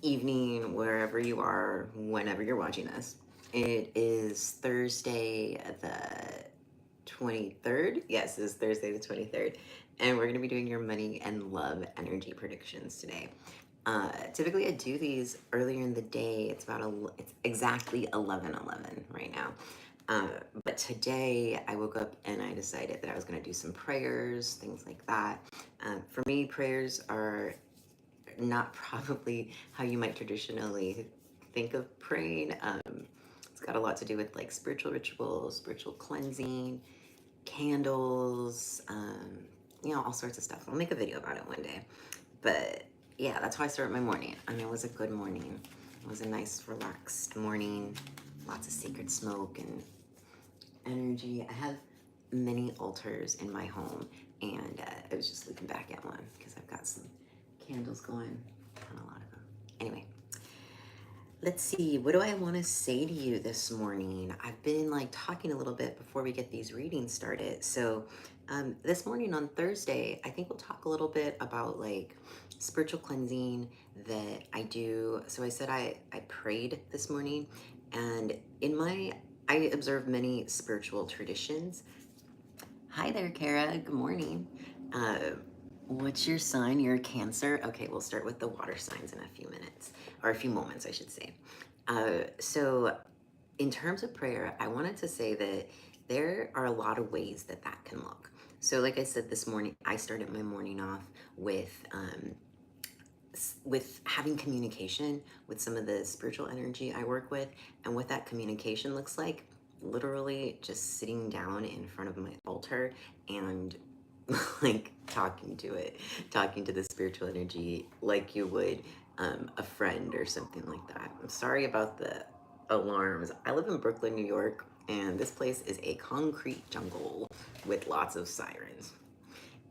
evening, wherever you are, whenever you're watching this. It is Thursday the 23rd. Yes, it's Thursday the 23rd. And we're going to be doing your money and love energy predictions today. Typically I do these earlier in the day. It's exactly 11:11 right now. But today I woke up and I decided that I was going to do some prayers, things like that. For me, prayers are not probably how you might traditionally think of praying. It's got a lot to do with like spiritual rituals, spiritual cleansing, candles, all sorts of stuff. I'll make a video about it one day. But yeah, that's how I start my morning. And it was a good morning. It was a nice, relaxed morning. Lots of sacred smoke and energy. I have many altars in my home, and I was just looking back at one because I've got some candles going on a lot of them. Anyway, let's see. What do I want to say to you this morning? I've been like talking a little bit before we get these readings started. So this morning on Thursday, I think we'll talk a little bit about like spiritual cleansing that I do. So I said I prayed this morning, and I observe many spiritual traditions. Hi there, Kara. Good morning. What's your sign? You're a Cancer. Okay, we'll start with the water signs in a few minutes, or a few moments, I should say. So in terms of prayer, I wanted to say that there are a lot of ways that that can look. So like I said this morning, I started my morning off with having communication with some of the spiritual energy I work with, and what that communication looks like, literally just sitting down in front of my altar and like talking to the spiritual energy like you would a friend or something like that. I'm sorry about the alarms. I live in Brooklyn, New York, and this place is a concrete jungle with lots of sirens.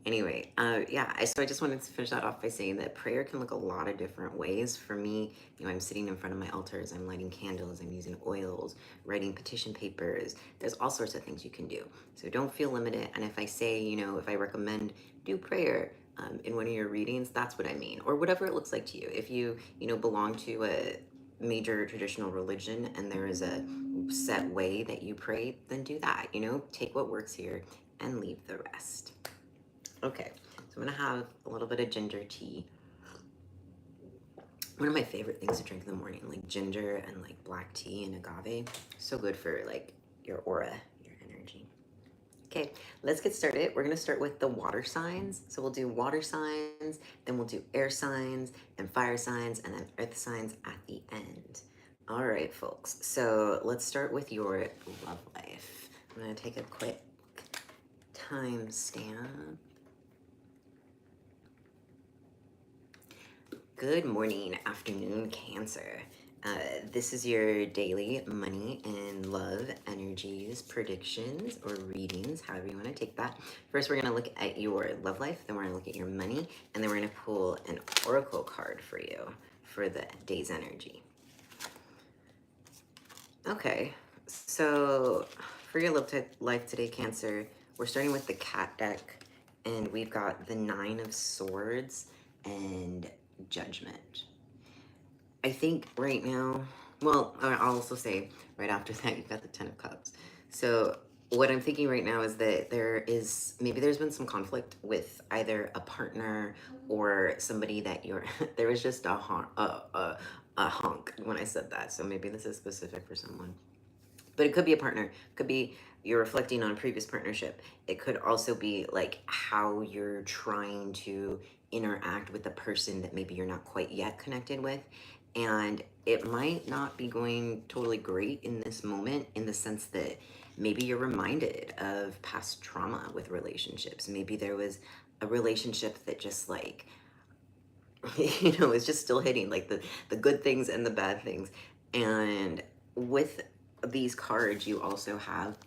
Anyway, so I just wanted to finish that off by saying that prayer can look a lot of different ways. For me, I'm sitting in front of my altars, I'm lighting candles, I'm using oils, writing petition papers. There's all sorts of things you can do. So don't feel limited. And if I say, if I recommend do prayer in one of your readings, that's what I mean, or whatever it looks like to you. If you, belong to a major traditional religion and there is a set way that you pray, then do that. Take what works here and leave the rest. Okay, so I'm gonna have a little bit of ginger tea. One of my favorite things to drink in the morning, like ginger and like black tea and agave. So good for like your aura, your energy. Okay, let's get started. We're gonna start with the water signs. So we'll do water signs, then we'll do air signs, and fire signs, and then earth signs at the end. All right, folks. So let's start with your love life. I'm gonna take a quick timestamp. Good morning, afternoon, Cancer. This is your daily money and love energies, predictions, or readings, however you want to take that. First, we're going to look at your love life, then we're going to look at your money, and then we're going to pull an oracle card for you for the day's energy. Okay, so for your love life today, Cancer, we're starting with the cat deck, and we've got the 9 of Swords and Judgment. I think right now, well, I'll also say right after that, you've got the 10 of Cups. So what I'm thinking right now is that there's been some conflict with either a partner or somebody that there was just a honk when I said that. So maybe this is specific for someone. But it could be a partner. It could be you're reflecting on a previous partnership. It could also be like how you're trying to interact with the person that maybe you're not quite yet connected with. And it might not be going totally great in this moment, in the sense that maybe you're reminded of past trauma with relationships. Maybe there was a relationship that just like, is just still hitting like the good things and the bad things. And with these cards, you also have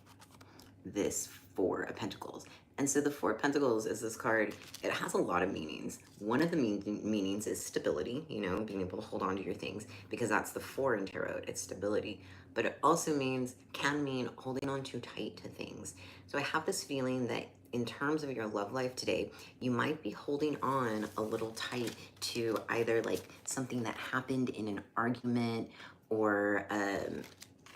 this 4 of Pentacles. And so the 4 of Pentacles is this card. It has a lot of meanings. One of the meanings is stability, being able to hold on to your things, because that's the 4 in tarot. It's stability. But it also can mean holding on too tight to things. So I have this feeling that in terms of your love life today, you might be holding on a little tight to either like something that happened in an argument, or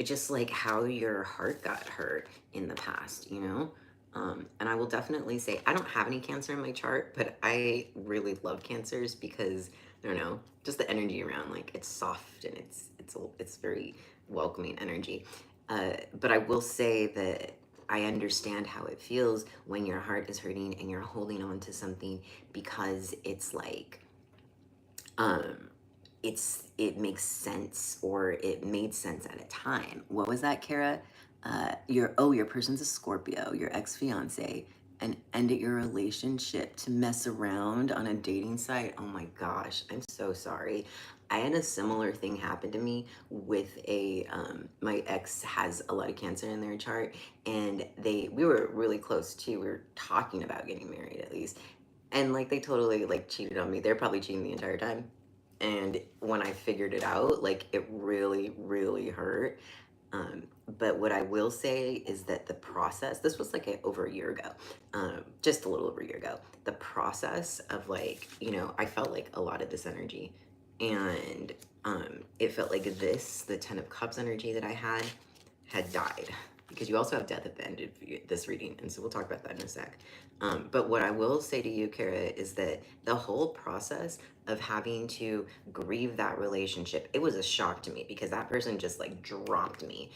just like how your heart got hurt in the past, you know? And I will definitely say, I don't have any Cancer in my chart, but I really love Cancers because, I don't know, just the energy around, like it's soft and it's very welcoming energy. But I will say that I understand how it feels when your heart is hurting and you're holding on to something because it's like, um, it makes sense, or it made sense at a time. What was that, Kara? Your person's a Scorpio, your ex-fiance, and ended your relationship to mess around on a dating site. Oh my gosh, I'm so sorry. I had a similar thing happen to me with my ex has a lot of Cancer in their chart, and we were really close too. We were talking about getting married at least. And like they totally like cheated on me. They're probably cheating the entire time. And when I figured it out, like it really, really hurt. Um, but what I will say is that the process, this was like over a year ago, just a little over a year ago, the process of like, I felt like a lot of this energy, and it felt like the 10 of Cups energy that I had died, because you also have death at the end of this reading, and so we'll talk about that in a sec. But what I will say to you, Kara, is that the whole process of having to grieve that relationship, it was a shock to me because that person just like dropped me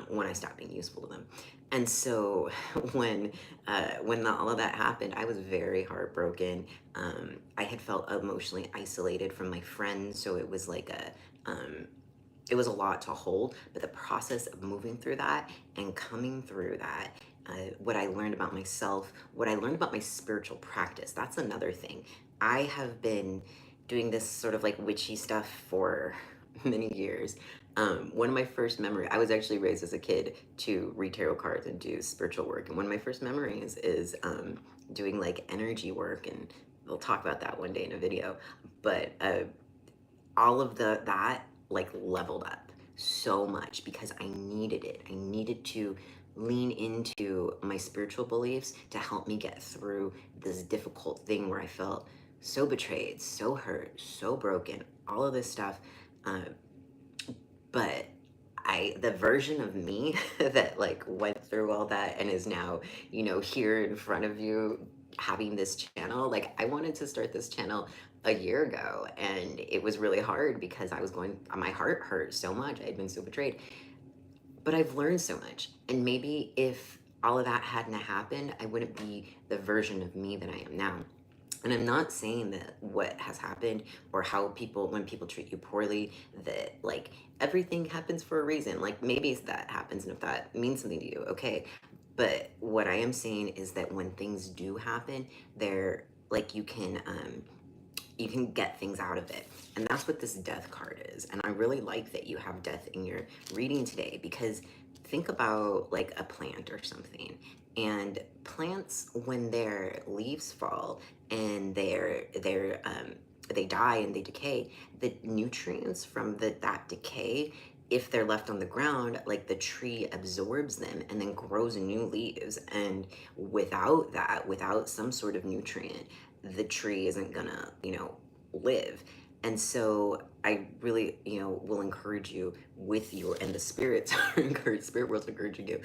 when I stopped being useful to them. And so when all of that happened, I was very heartbroken. I had felt emotionally isolated from my friends, so it was like it was a lot to hold. But the process of moving through that and coming through that, what I learned about myself, what I learned about my spiritual practice, that's another thing. I have been doing this sort of like witchy stuff for many years. One of my first memories, I was actually raised as a kid to read tarot cards and do spiritual work. And one of my first memories is doing like energy work, and we'll talk about that one day in a video. But all of that like leveled up so much because I needed it. I needed to lean into my spiritual beliefs to help me get through this difficult thing where I felt so betrayed, so hurt, so broken, all of this stuff. But the version of me that like went through all that and is now, here in front of you having this channel, like I wanted to start this channel a year ago, and it was really hard because my heart hurt so much. I had been so betrayed. But I've learned so much. And maybe if all of that hadn't happened, I wouldn't be the version of me that I am now. And I'm not saying that what has happened, or when people treat you poorly, that like everything happens for a reason. Like maybe that happens, and if that means something to you, okay. But what I am saying is that when things do happen, they're like you can get things out of it. And that's what this death card is. And I really like that you have death in your reading today, because think about like a plant or something. And plants, when their leaves fall and they die and they decay, the nutrients from that decay, if they're left on the ground, like the tree absorbs them and then grows new leaves. And without some sort of nutrient, the tree isn't gonna, live. And so I really, will encourage you and the spirits spirit world's encouraging you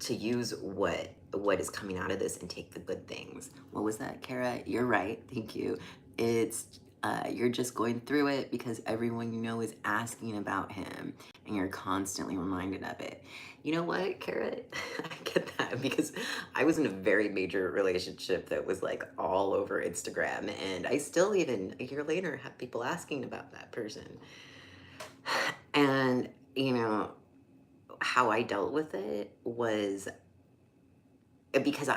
to use what is coming out of this and take the good things. What was that, Kara? You're right. Thank you. It's you're just going through it because everyone you know is asking about him, and you're constantly reminded of it. You know what, Kara? I get that because I was in a very major relationship that was like all over Instagram, and I still, even a year later, have people asking about that person. And how I dealt with it was because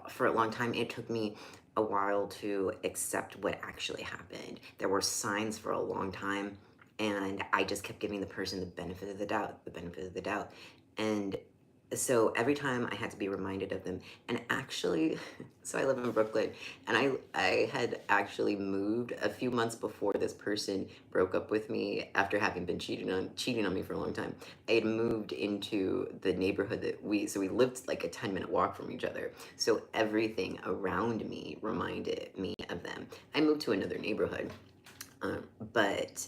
for a long time, it took me a while to accept what actually happened. There were signs for a long time, and I just kept giving the person the benefit of the doubt, the benefit of the doubt. And so every time I had to be reminded of them. And actually, so I live in Brooklyn, and I had actually moved a few months before this person broke up with me after having been cheating on me for a long time. I had moved into the neighborhood that we lived like a 10-minute walk from each other. So everything around me reminded me of them. I moved to another neighborhood, but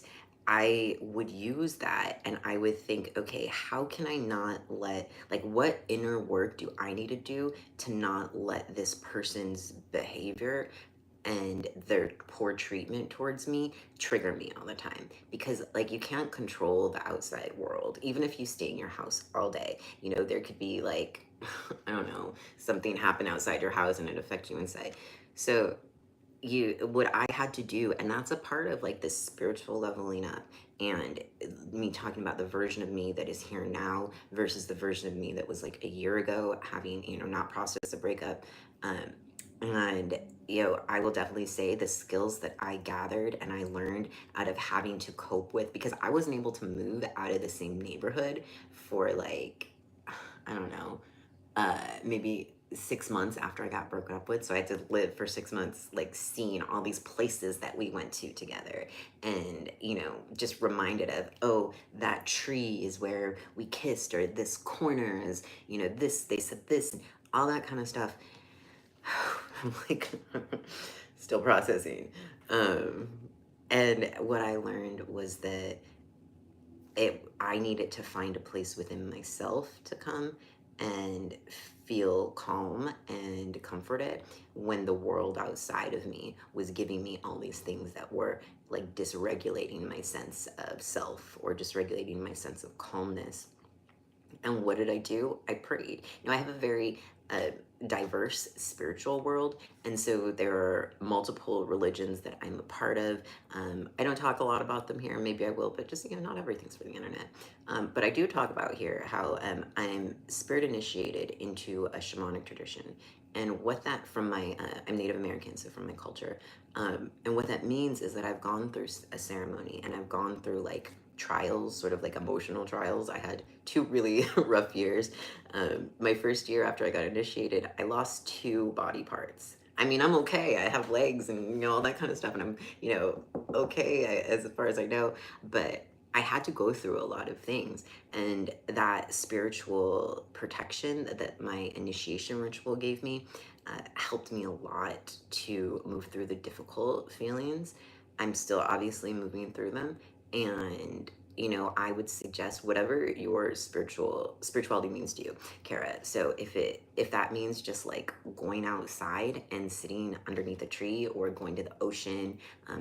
I would use that and I would think, okay, how can I not let, like, what inner work do I need to do to not let this person's behavior and their poor treatment towards me trigger me all the time? Because, like, you can't control the outside world. Even if you stay in your house all day, you know, there could be, like, I don't know, something happen outside your house and it affects you inside. So, what I had to do, and that's a part of like this spiritual leveling up, and me talking about the version of me that is here now versus the version of me that was like a year ago, having, you know, not processed a breakup. um and you know, I will definitely say the skills that I gathered and I learned out of having to cope with, because I wasn't able to move out of the same neighborhood for like, I don't know, maybe 6 months after I got broken up with. So I had to live for 6 months, like seeing all these places that we went to together, and, you know, just reminded of, oh, that tree is where we kissed, or this corner is, you know, this, they said this, and all that kind of stuff. I'm like, still processing. Um, and what I learned was that I needed to find a place within myself to come and feel calm and comforted when the world outside of me was giving me all these things that were like dysregulating my sense of self or dysregulating my sense of calmness. And what did I do? I prayed. You know, I have a very diverse spiritual world, and so there are multiple religions that I'm a part of. I don't talk a lot about them here. Maybe I will, but just, you know, not everything's for the internet. But I do talk about here how I'm spirit initiated into a shamanic tradition. And what that, from my, I'm Native American, so from my culture. And what that means is that I've gone through a ceremony, and I've gone through like trials, sort of like emotional trials. I had two really rough years. My first year after I got initiated, I lost two body parts. I mean, I'm okay. I have legs and, you know, all that kind of stuff, and I'm, you know, okay as far as I know. But I had to go through a lot of things, and that spiritual protection that my initiation ritual gave me helped me a lot to move through the difficult feelings. I'm still obviously moving through them, and, you know, I would suggest whatever your spirituality means to you, Kara. So if that means just like going outside and sitting underneath a tree, or going to the ocean,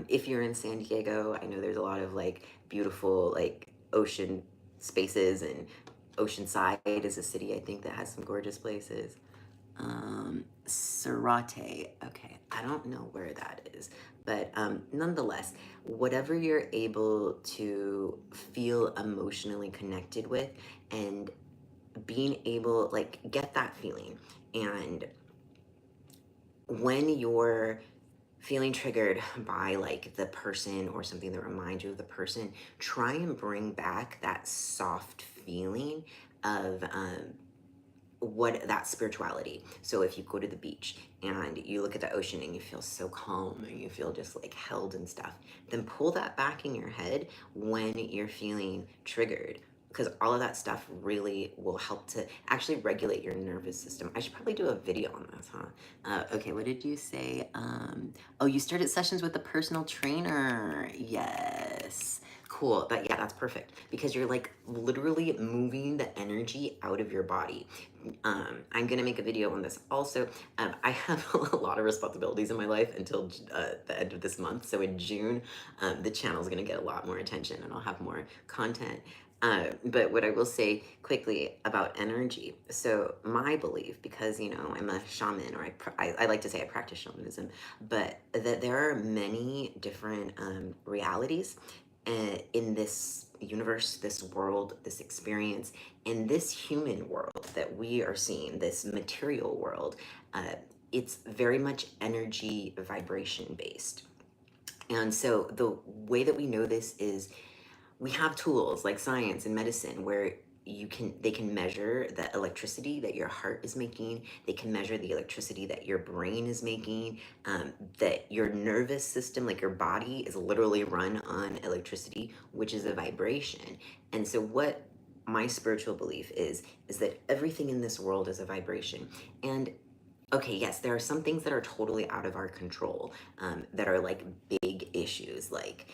if you're in San Diego, I know there's a lot of like beautiful like ocean spaces, and Oceanside is a city, I think, that has some gorgeous places. Serate. Okay, I don't know where that is, but nonetheless, whatever you're able to feel emotionally connected with, and being able, like, get that feeling. And when you're feeling triggered by like the person or something that reminds you of the person, try and bring back that soft feeling of what that spirituality. So if you go to the beach and you look at the ocean and you feel so calm and you feel just like held and stuff, then pull that back in your head when you're feeling triggered, because all of that stuff really will help to actually regulate your nervous system. I should probably do a video on this, huh? Okay, what did you say? Oh, you started sessions with a personal trainer. Yes. Cool. Yeah, that's perfect, because you're like literally moving the energy out of your body. I'm gonna make a video on this also. I have a lot of responsibilities in my life until the end of this month. So in June, the channel is gonna get a lot more attention, and I'll have more content. But what I will say quickly about energy. So my belief, because, you know, I'm a shaman, or I like to say I practice shamanism, but that there are many different realities in this universe, this world, this experience, in this human world that we are seeing, this material world. It's very much energy vibration based. And so the way that we know this is we have tools like science and medicine where they can measure the electricity that your heart is making. They can measure the electricity that your brain is making, that your nervous system, like your body, is literally run on electricity, which is a vibration. And so what my spiritual belief is that everything in this world is a vibration. And okay, yes, there are some things that are totally out of our control, that are like big issues, like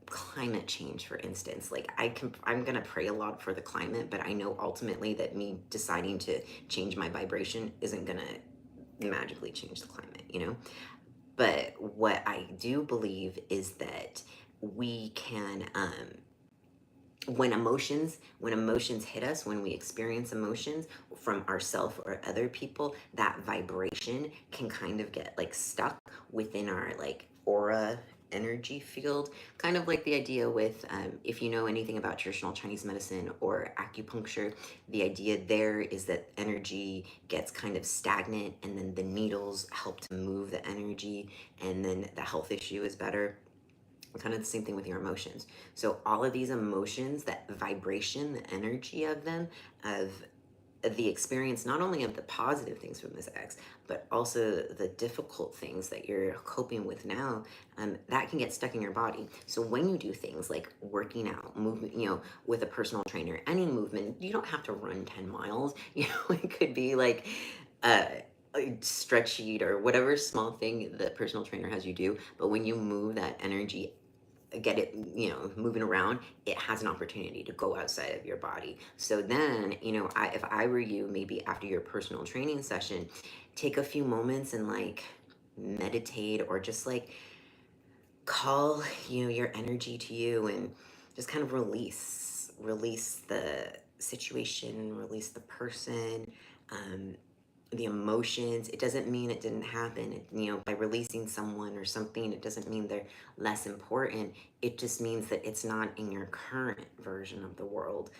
climate change, for instance. Like I'm gonna pray a lot for the climate, but I know ultimately that me deciding to change my vibration isn't gonna magically change the climate, you know? But what I do believe is that we can, when emotions hit us, when we experience emotions from ourselves or other people, that vibration can kind of get like stuck within our like aura energy field, kind of like the idea with, if you know anything about traditional Chinese medicine or acupuncture, the idea there is that energy gets kind of stagnant, and then the needles help to move the energy, and then the health issue is better. Kind of the same thing with your emotions. So all of these emotions, that vibration, the energy of them, of the experience, not only of the positive things from this ex, but also the difficult things that you're coping with now, that can get stuck in your body. So when you do things like working out, movement, you know, with a personal trainer, any movement, you don't have to run 10 miles. You know, it could be like, a stretch sheet or whatever small thing the personal trainer has you do. But when you move that energy, get it, you know, moving around, it has an opportunity to go outside of your body. So then, you know, if I were you, maybe after your personal training session, take a few moments and like meditate, or just like call, you know, your energy to you, and just kind of release the situation, release the person, um, the emotions. It doesn't mean it didn't happen. You know, by releasing someone or something, it doesn't mean they're less important. It just means that it's not in your current version of the world,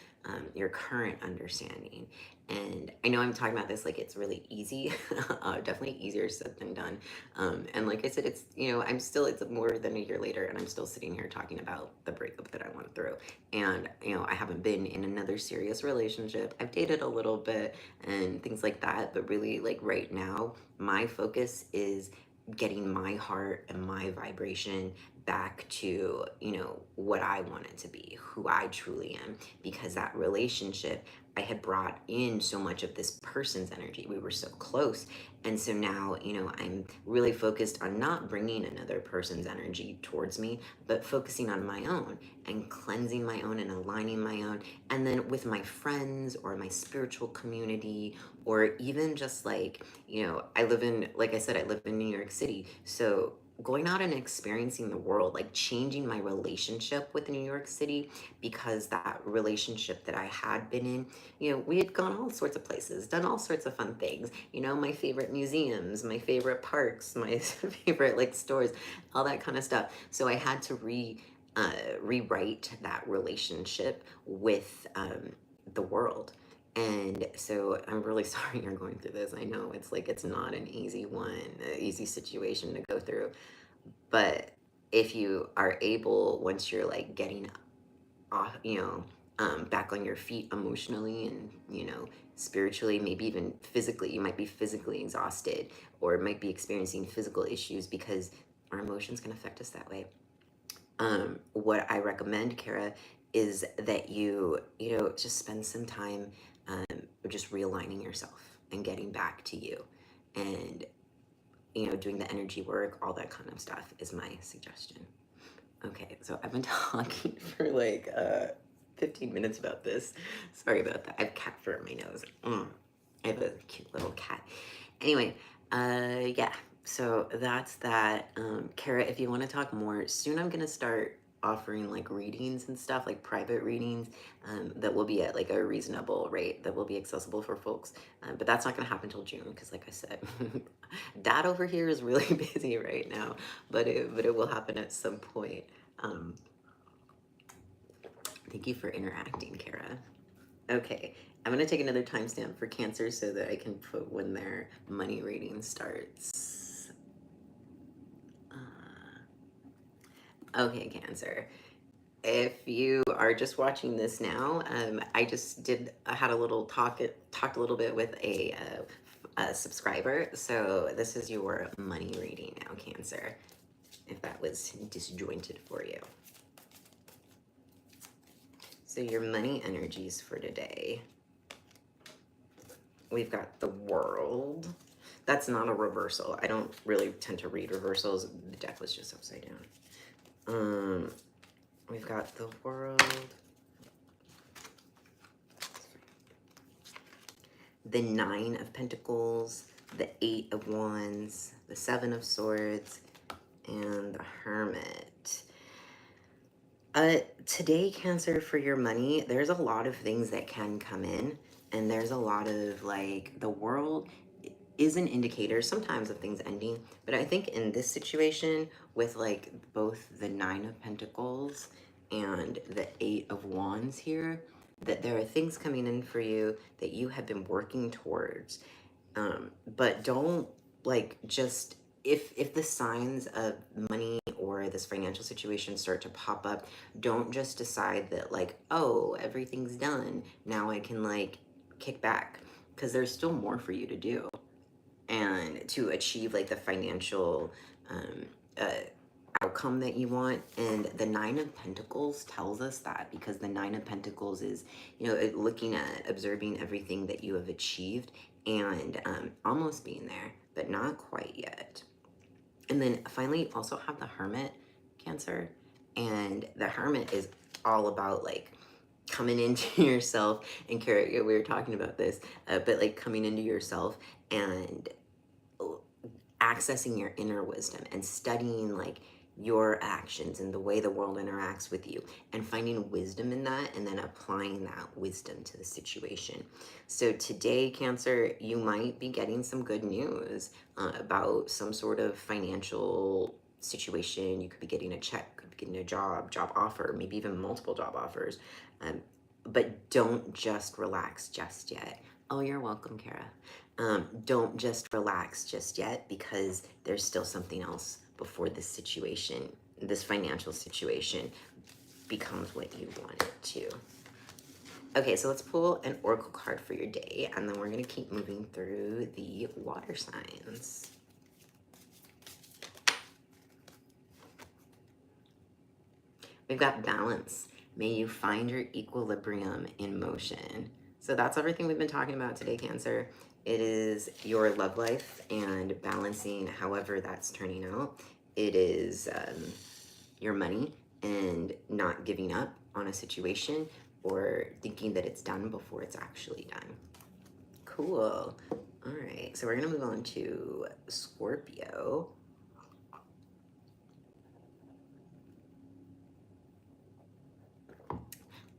your current understanding. And I know I'm talking about this like it's really easy, definitely easier said than done. And like I said, it's, you know, it's more than a year later, and I'm still sitting here talking about the breakup that I went through. And, you know, I haven't been in another serious relationship. I've dated a little bit and things like that, but really, like right now, my focus is getting my heart and my vibration back to, you know, what I want it to be, who I truly am, because that relationship, I had brought in so much of this person's energy. We were so close. And so now, you know, I'm really focused on not bringing another person's energy towards me, but focusing on my own and cleansing my own and aligning my own. And then with my friends or my spiritual community, or even just like, you know, like I said, I live in New York City. So going out and experiencing the world, like changing my relationship with New York City, because that relationship that I had been in, you know, we had gone all sorts of places, done all sorts of fun things, you know, my favorite museums, my favorite parks, my favorite like stores, all that kind of stuff. So I had to rewrite that relationship with, the world. And so I'm really sorry you're going through this. I know it's like, it's not an easy situation to go through. But if you are able, once you're like getting off, you know, back on your feet emotionally and, you know, spiritually, maybe even physically, you might be physically exhausted, or might be experiencing physical issues, because our emotions can affect us that way. What I recommend, Kara, is that you know, just spend some time, just realigning yourself and getting back to you, and, you know, doing the energy work, all that kind of stuff is my suggestion. Okay, so I've been talking for like 15 minutes about this. Sorry about that. I have cat fur in my nose. I have a cute little cat. Anyway, yeah, so that's that. Kara, if you want to talk more, soon I'm gonna start offering like readings and stuff, like private readings, that will be at like a reasonable rate, that will be accessible for folks. But that's not gonna happen till June, because like I said, Dad over here is really busy right now, but it will happen at some point. Thank you for interacting, Kara. Okay, I'm gonna take another timestamp for Cancer so that I can put when their money reading starts. Okay, Cancer. If you are just watching this now, I had a little talked a little bit with a subscriber. So this is your money reading now, Cancer, if that was disjointed for you. So your money energies for today. We've got the World. That's not a reversal. I don't really tend to read reversals. The deck was just upside down. We've got the World, the Nine of Pentacles, the Eight of Wands, the Seven of Swords, and the Hermit. Today, Cancer, for your money, there's a lot of things that can come in, and there's a lot of, like, the World is an indicator sometimes of things ending, but I think in this situation with, like, both the Nine of Pentacles and the Eight of Wands here, that there are things coming in for you that you have been working towards. But don't, like, just, if the signs of money or this financial situation start to pop up, don't just decide that, like, oh, everything's done, now I can, like, kick back, because there's still more for you to do and to achieve, like, the financial outcome that you want. And the Nine of Pentacles tells us that, because the Nine of Pentacles is, you know, looking at observing everything that you have achieved and almost being there, but not quite yet. And then finally, also have the Hermit, Cancer. And the Hermit is all about, like, coming into yourself and we were talking about this, but, like, coming into yourself and accessing your inner wisdom and studying, like, your actions and the way the world interacts with you, and finding wisdom in that, and then applying that wisdom to the situation. So today, Cancer, you might be getting some good news about some sort of financial situation. You could be getting a check, could be getting a job offer, maybe even multiple job offers. But don't just relax just yet. Oh, you're welcome, Kara. Don't just relax just yet, because there's still something else before this situation, this financial situation, becomes what you want it to. Okay, so let's pull an oracle card for your day, and then we're going to keep moving through the water signs. We've got balance. May you find your equilibrium in motion. So that's everything we've been talking about today, Cancer. It is your love life and balancing however that's turning out. It is your money and not giving up on a situation or thinking that it's done before it's actually done. Cool. All right, so we're gonna move on to Scorpio.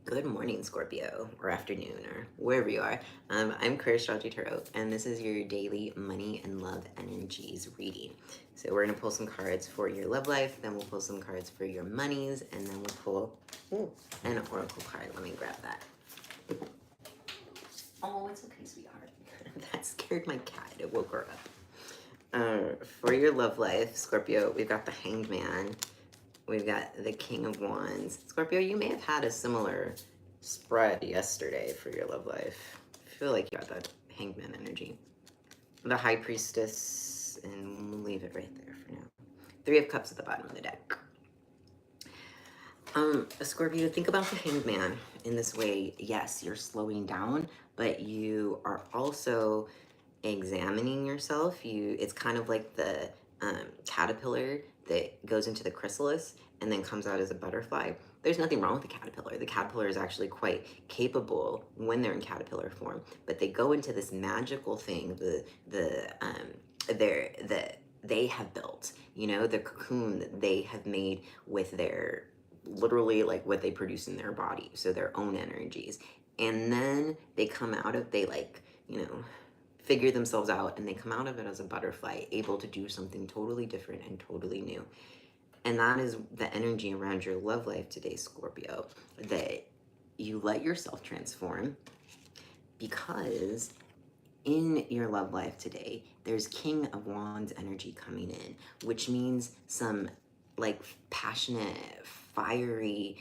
Good morning, Scorpio, or afternoon, or wherever you are. I'm Astrology Tarot, and this is your daily money and love energies reading. So we're gonna pull some cards for your love life, then we'll pull some cards for your monies, and then we'll pull an oracle card. Let me grab that. Oh, it's okay, sweetheart. That scared my cat. It woke her up. For your love life, Scorpio, we've got the Hanged Man. We've got the King of Wands. Scorpio, you may have had a similar spread yesterday for your love life. I feel like you got that Hanged Man energy. The High Priestess, and we'll leave it right there for now. Three of Cups at the bottom of the deck. Scorpio, think about the Hanged Man in this way. Yes, you're slowing down, but you are also examining yourself. It's kind of like the caterpillar that goes into the chrysalis and then comes out as a butterfly. There's nothing wrong with the caterpillar. The caterpillar is actually quite capable when they're in caterpillar form, but they go into this magical thing, they have built, you know, the cocoon that they have made with their, literally, like, what they produce in their body, so their own energies. And then they come out of, they, like, you know, figure themselves out, and they come out of it as a butterfly, able to do something totally different and totally new. And that is the energy around your love life today, Scorpio, that you let yourself transform, because in your love life today, there's King of Wands energy coming in, which means some, like, passionate, fiery,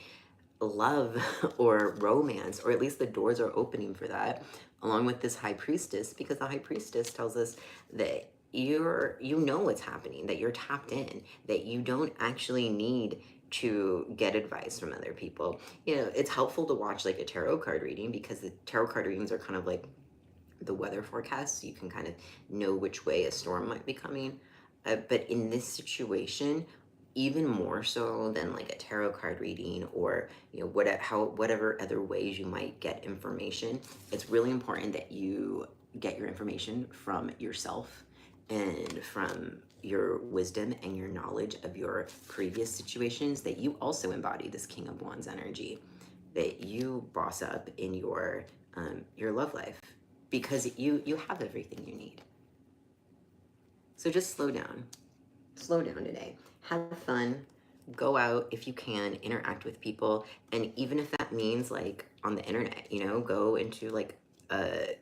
love or romance, or at least the doors are opening for that, along with this high priestess, because the high priestess tells us that you know what's happening, that you're tapped in, that you don't actually need to get advice from other people. You know, it's helpful to watch like a tarot card reading, because the tarot card readings are kind of like the weather forecast, so you can kind of know which way a storm might be coming. But in this situation, even more so than like a tarot card reading, or you know whatever other ways you might get information, it's really important that you get your information from yourself and from your wisdom and your knowledge of your previous situations, that you also embody this King of Wands energy, that you boss up in your love life, because you have everything you need. So just slow down today, have fun, go out if you can, interact with people, and even if that means like on the internet, you know, go into like a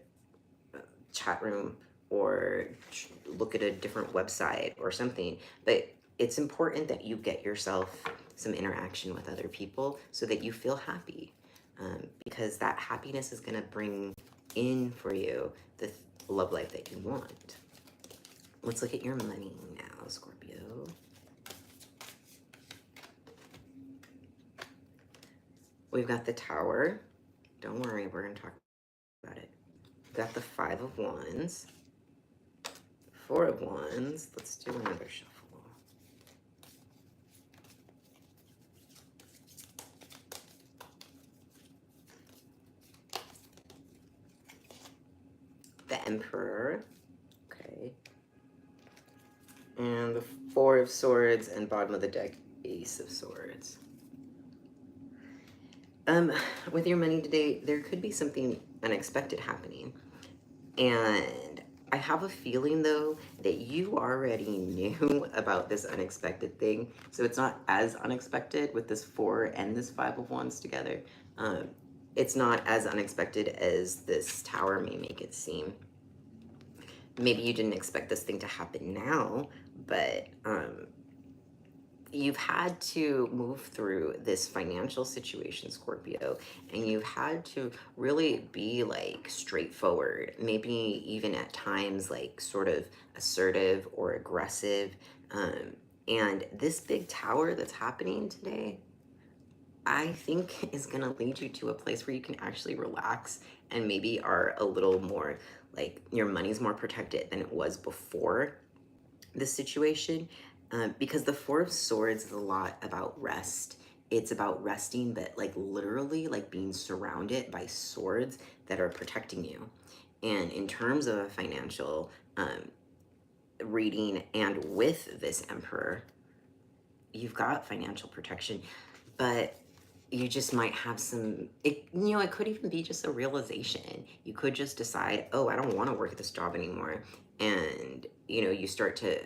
chat room, or look at a different website or something. But it's important that you get yourself some interaction with other people so that you feel happy, because that happiness is going to bring in for you the love life that you want. Let's look at your money now, Scorpio. We've got the Tower. Don't worry, we're going to talk about it. We've got the Five of Wands, Four of Wands. Let's do another shuffle. The Emperor. Okay. And the Four of Swords, and bottom of the deck, Ace of Swords. With your money today, there could be something unexpected happening. And I have a feeling, though, that you already knew about this unexpected thing. So it's not as unexpected with this Four and this Five of Wands together. It's not as unexpected as this Tower may make it seem. Maybe you didn't expect this thing to happen now, but you've had to move through this financial situation, Scorpio, and you've had to really be like straightforward, maybe even at times like sort of assertive or aggressive. And this big Tower that's happening today, I think is going to lead you to a place where you can actually relax, and maybe are a little more like your money's more protected than it was before this situation. Because the Four of Swords is a lot about rest. It's about resting, but like literally like being surrounded by swords that are protecting you. And in terms of a financial reading, and with this Emperor, you've got financial protection, but you just might have some, it could even be just a realization. You could just decide, oh, I don't want to work at this job anymore. And, you start to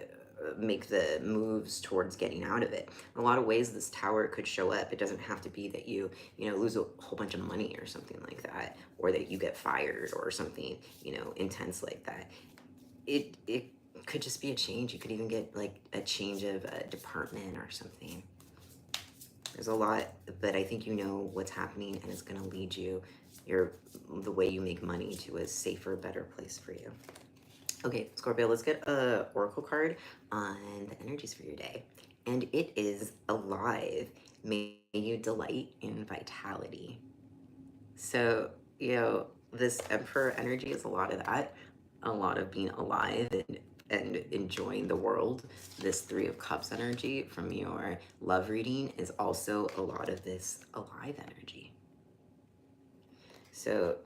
make the moves towards getting out of it. In a lot of ways, this Tower could show up. It doesn't have to be that you lose a whole bunch of money or something like that, or that you get fired or something, intense like that. It could just be a change. You could even get like a change of a department or something. There's a lot, but I think you know what's happening, and it's going to lead you the way you make money to a safer, better place for you. Okay, Scorpio, let's get a oracle card on the energies for your day. And it is Alive. May you delight in vitality. So, this Emperor energy is a lot of that, a lot of being alive and enjoying the world. This Three of Cups energy from your love reading is also a lot of this alive energy. So,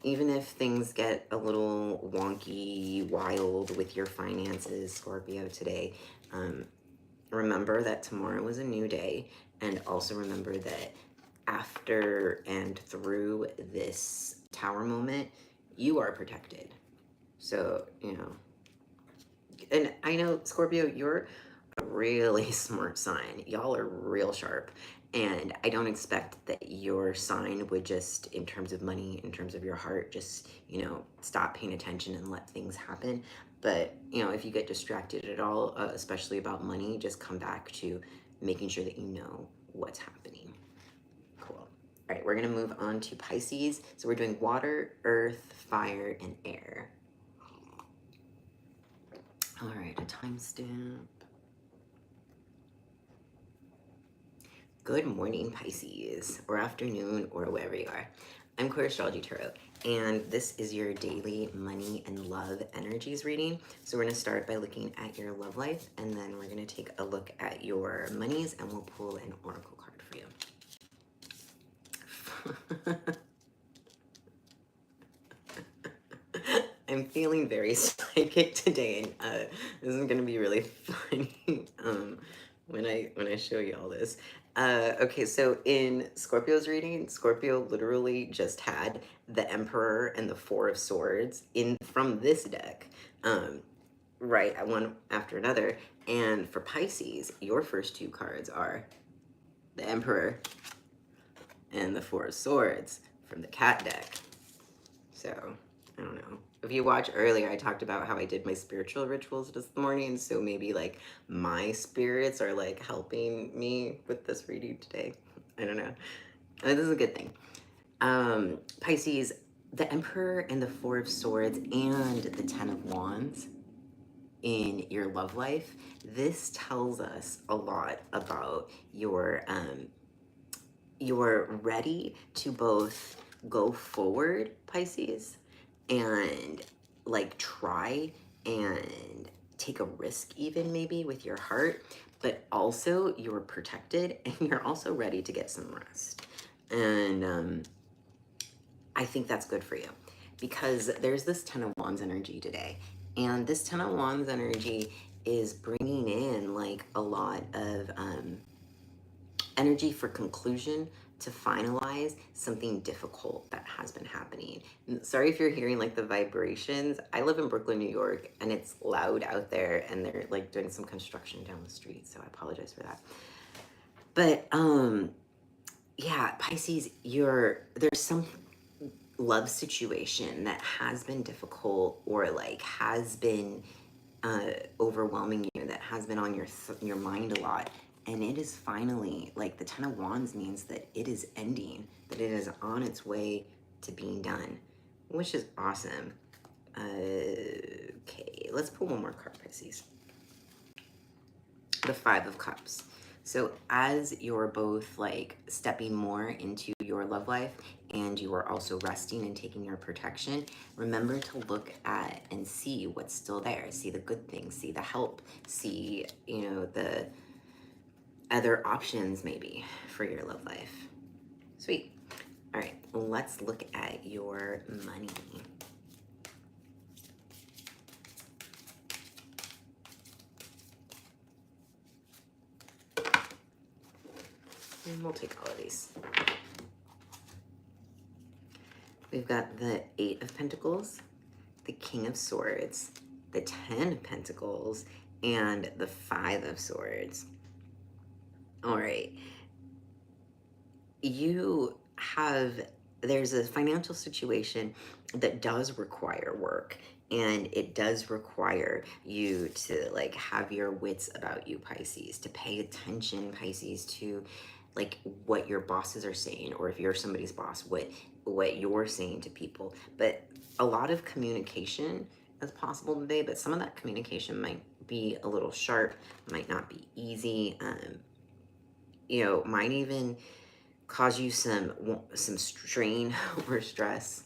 even if things get a little wonky, wild with your finances, Scorpio, today, remember that tomorrow is a new day. And also remember that after and through this Tower moment, you are protected. So, and I know, Scorpio, you're a really smart sign. Y'all are real sharp. And I don't expect that your sign would just, in terms of money, in terms of your heart, just, stop paying attention and let things happen. But, if you get distracted at all, especially about money, just come back to making sure that you know what's happening. All right, we're gonna move on to Pisces. So we're doing water, earth, fire, and air. All right, a timestamp. Good morning, Pisces, or afternoon, or wherever you are. I'm Aquarius Astrology Tarot, and this is your daily money and love energies reading. So we're going to start by looking at your love life, and then we're going to take a look at your monies, and we'll pull an oracle card for you. I'm feeling very psychic today, and this is going to be really funny when I show you all this. Okay, so in Scorpio's reading, Scorpio literally just had the Emperor and the Four of Swords in from this deck, right, at one after another. And for Pisces, your first two cards are the Emperor and the Four of Swords from the Cat deck. So, I don't know. If you watched earlier, I talked about how I did my spiritual rituals this morning. So maybe like my spirits are like helping me with this reading today. I don't know. This is a good thing. Pisces, the Emperor and the Four of Swords and the Ten of Wands in your love life. This tells us a lot about you're ready to both go forward, Pisces, and like try and take a risk even maybe with your heart, but also you're protected and you're also ready to get some rest. And I think that's good for you because there's this Ten of Wands energy today, and this Ten of Wands energy is bringing in like a lot of energy for conclusion, to finalize something difficult that has been happening. Sorry if you're hearing like the vibrations. I live in Brooklyn, New York, and it's loud out there, and they're like doing some construction down the street, so I apologize for that. But yeah, Pisces, there's some love situation that has been difficult or like has been overwhelming you, that has been on your mind a lot. And it is finally, like the Ten of Wands means that it is ending, that it is on its way to being done, which is awesome. Okay, let's pull one more card, Pisces. The Five of Cups. So as you're both like stepping more into your love life and you are also resting and taking your protection, remember to look at and see what's still there. See the good things, see the help, see, you know, the other options maybe for your love life. Sweet. All right, let's look at your money. And we'll take all of these. We've got the Eight of Pentacles, the King of Swords, the 10 of Pentacles, and the Five of Swords. All right. There's a financial situation that does require work, and it does require you to like have your wits about you, Pisces, to pay attention, Pisces, to like what your bosses are saying, or if you're somebody's boss, what you're saying to people. But a lot of communication is possible today, but some of that communication might be a little sharp, might not be easy, you know, might even cause you some strain or stress.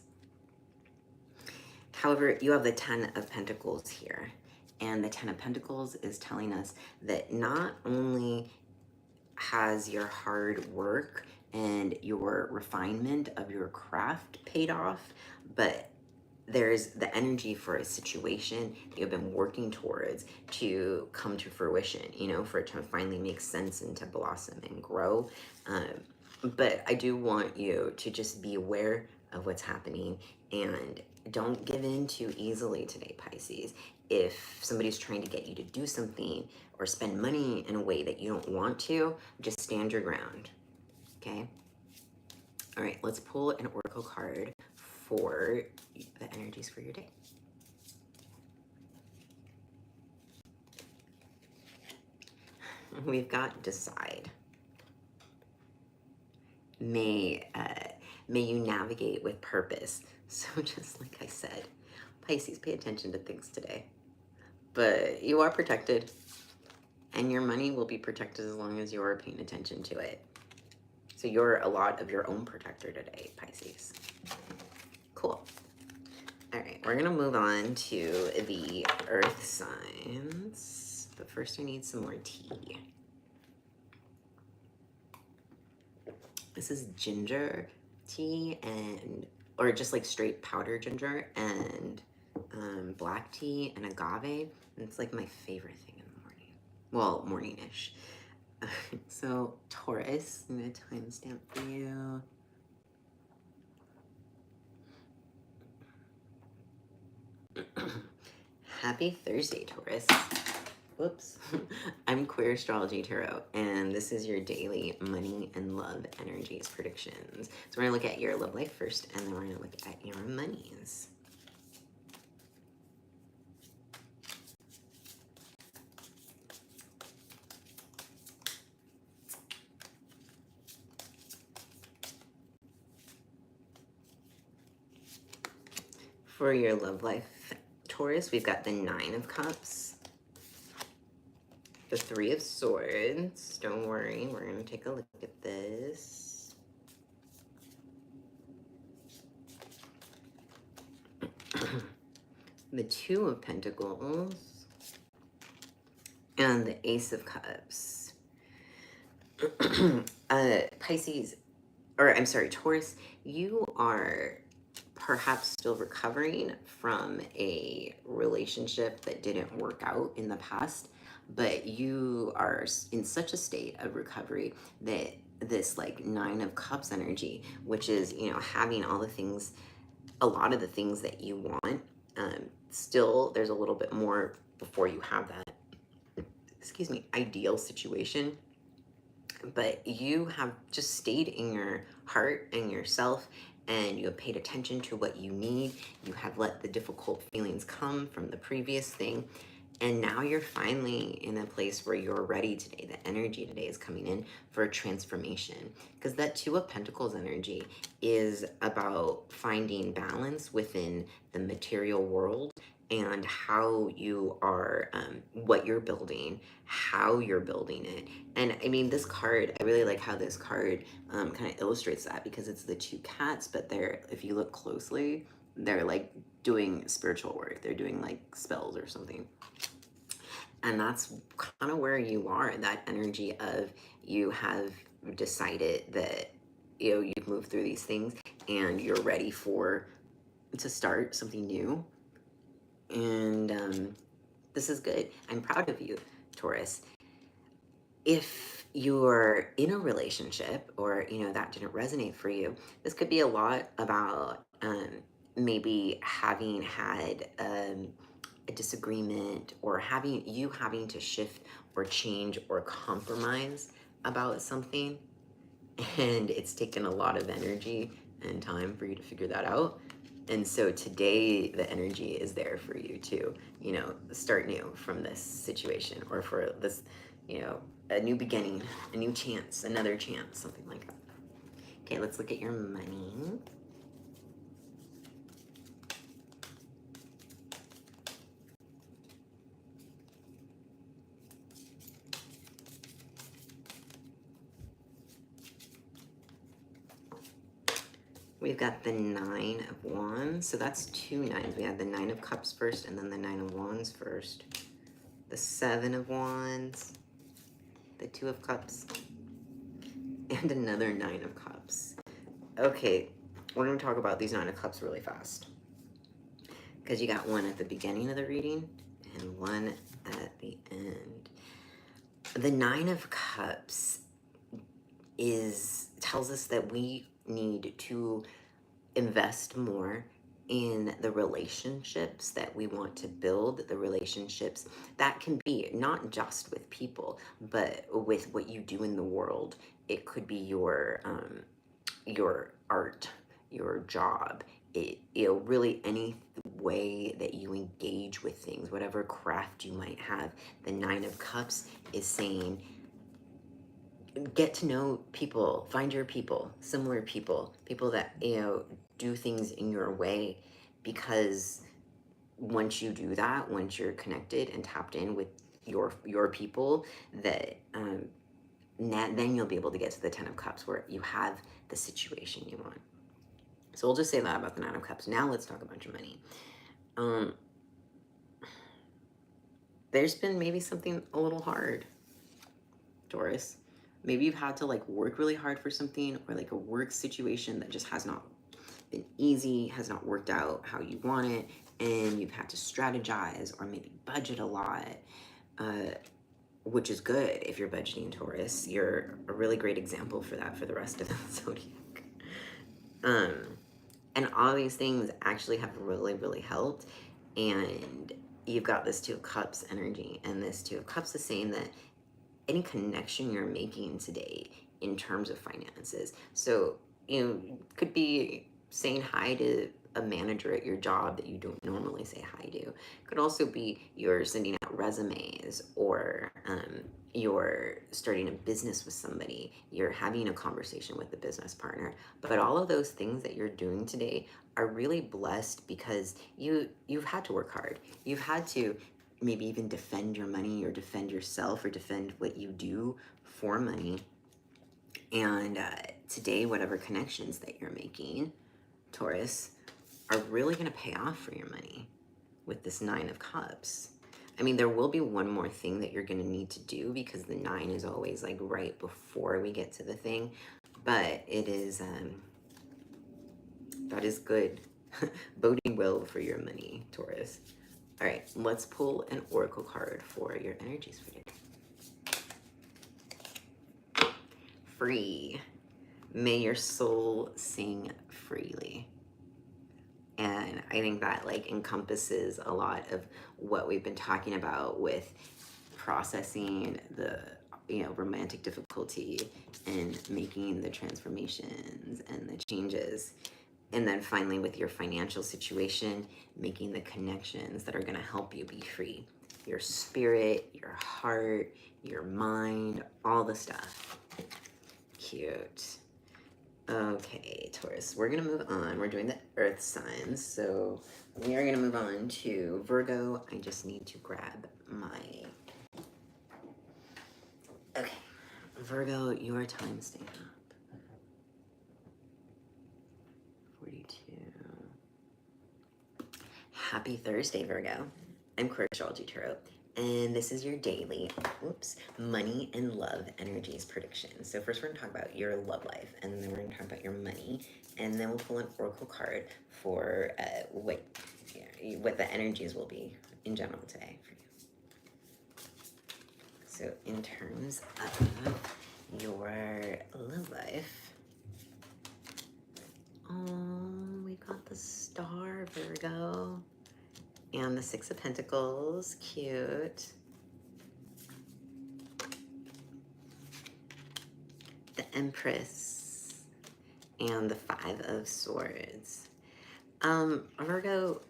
However, you have the 10 of Pentacles here, and the 10 of Pentacles is telling us that not only has your hard work and your refinement of your craft paid off, but there's the energy for a situation that you've been working towards to come to fruition, you know, for it to finally make sense and to blossom and grow. But I do want you to just be aware of what's happening and don't give in too easily today, Pisces. If somebody's trying to get you to do something or spend money in a way that you don't want to, just stand your ground, okay? All right, let's pull an oracle card for the energies for your day. We've got Decide. may you navigate with purpose. So just like I said, Pisces, pay attention to things today. But you are protected, and your money will be protected as long as you are paying attention to it. So you're a lot of your own protector today, Pisces. Cool. All right, we're gonna move on to the earth signs. But first I need some more tea. This is ginger tea, or just like straight powdered ginger, and black tea and agave. And it's like my favorite thing in the morning. Well, morning-ish. So Taurus, I'm gonna timestamp for you. Happy Thursday, Taurus. Whoops. I'm Queer Astrology Tarot, and this is your daily money and love energies predictions. So we're gonna look at your love life first, and then we're gonna look at your monies. For your love life, Taurus, we've got the 9 of Cups, the 3 of Swords. Don't worry, we're going to take a look at this. The 2 of Pentacles and the Ace of Cups. Pisces, or I'm sorry, Taurus, you are perhaps still recovering from a relationship that didn't work out in the past, but you are in such a state of recovery that this like 9 of Cups energy, which is, you know, having all the things, a lot of the things that you want, still there's a little bit more before you have that, excuse me, ideal situation. But you have just stayed in your heart and yourself, and you have paid attention to what you need. You have let the difficult feelings come from the previous thing, and now you're finally in a place where you're ready today. The energy today is coming in for a transformation, because that 2 of Pentacles energy is about finding balance within the material world and how you are, what you're building, how you're building it. And I mean, this card, I really like how this card kind of illustrates that, because it's the 2 cats, but they're, if you look closely, they're like doing spiritual work. They're doing like spells or something. And that's kind of where you are, that energy of you have decided that, you know, you've moved through these things and you're ready to start something new. And this is good. I'm proud of you, Taurus. If you're in a relationship, or, you know, that didn't resonate for you, this could be a lot about maybe having had a disagreement, or having to shift or change or compromise about something, and it's taken a lot of energy and time for you to figure that out. And so today the energy is there for you to, you know, start new from this situation, or for this, you know, a new beginning, a new chance, another chance, something like that. Okay, let's look at your money. We've got the 9 of Wands. So that's 2 9s. We had the 9 of Cups first, and then the 9 of Wands first. The 7 of Wands, the 2 of Cups, and another 9 of Cups. Okay, we're going to talk about these 9 of Cups really fast, because you got one at the beginning of the reading and one at the end. The 9 of Cups tells us that we need to invest more in the relationships that we want to build, the relationships that can be not just with people, but with what you do in the world. It could be your art, your job, you know, really any way that you engage with things, whatever craft you might have. The 9 of Cups is saying, get to know people, find your people, similar people, people that, you know, do things in your way, because once you do that, once you're connected and tapped in with your people, that then you'll be able to get to the 10 of Cups where you have the situation you want. So we'll just say that about the 9 of Cups. Now let's talk about your money. There's been maybe something a little hard, Taurus. Maybe you've had to like work really hard for something, or like a work situation that just has not been easy, has not worked out how you want it, and you've had to strategize or maybe budget a lot, which is good if you're budgeting, Taurus. You're a really great example for that for the rest of the zodiac. And all these things actually have really, really helped. And you've got this 2 of Cups energy, and this 2 of Cups is saying that any connection you're making today in terms of finances. So, you know, could be saying hi to a manager at your job that you don't normally say hi to. Could also be you're sending out resumes, or you're starting a business with somebody, you're having a conversation with a business partner. But all of those things that you're doing today are really blessed because you've had to work hard. You've had to maybe even defend your money, or defend yourself, or defend what you do for money. And today, whatever connections that you're making, Taurus, are really going to pay off for your money with this 9 of Cups. I mean, there will be one more thing that you're going to need to do, because the 9 is always like right before we get to the thing. But it is, that is good. Boding well for your money, Taurus. All right, let's pull an oracle card for your energies for today. Free. May your soul sing freely. And I think that like encompasses a lot of what we've been talking about with processing the, you know, romantic difficulty and making the transformations and the changes. And then finally with your financial situation, making the connections that are going to help you be free. Your spirit, your heart, your mind, all the stuff. Cute. Okay, Taurus, we're going to move on. We're doing the earth signs. So we are going to move on to Virgo. I just need to grab my... Okay, Virgo, your time stamp. 42. Happy Thursday, Virgo. I'm Astrology Tarot, and this is your daily, money and love energies prediction. So first we're going to talk about your love life, and then we're going to talk about your money, and then we'll pull an oracle card for what the energies will be in general today for you. So in terms of your love life, oh, we got the Star, Virgo. And the 6 of Pentacles, cute. The Empress and the 5 of Swords. Virgo,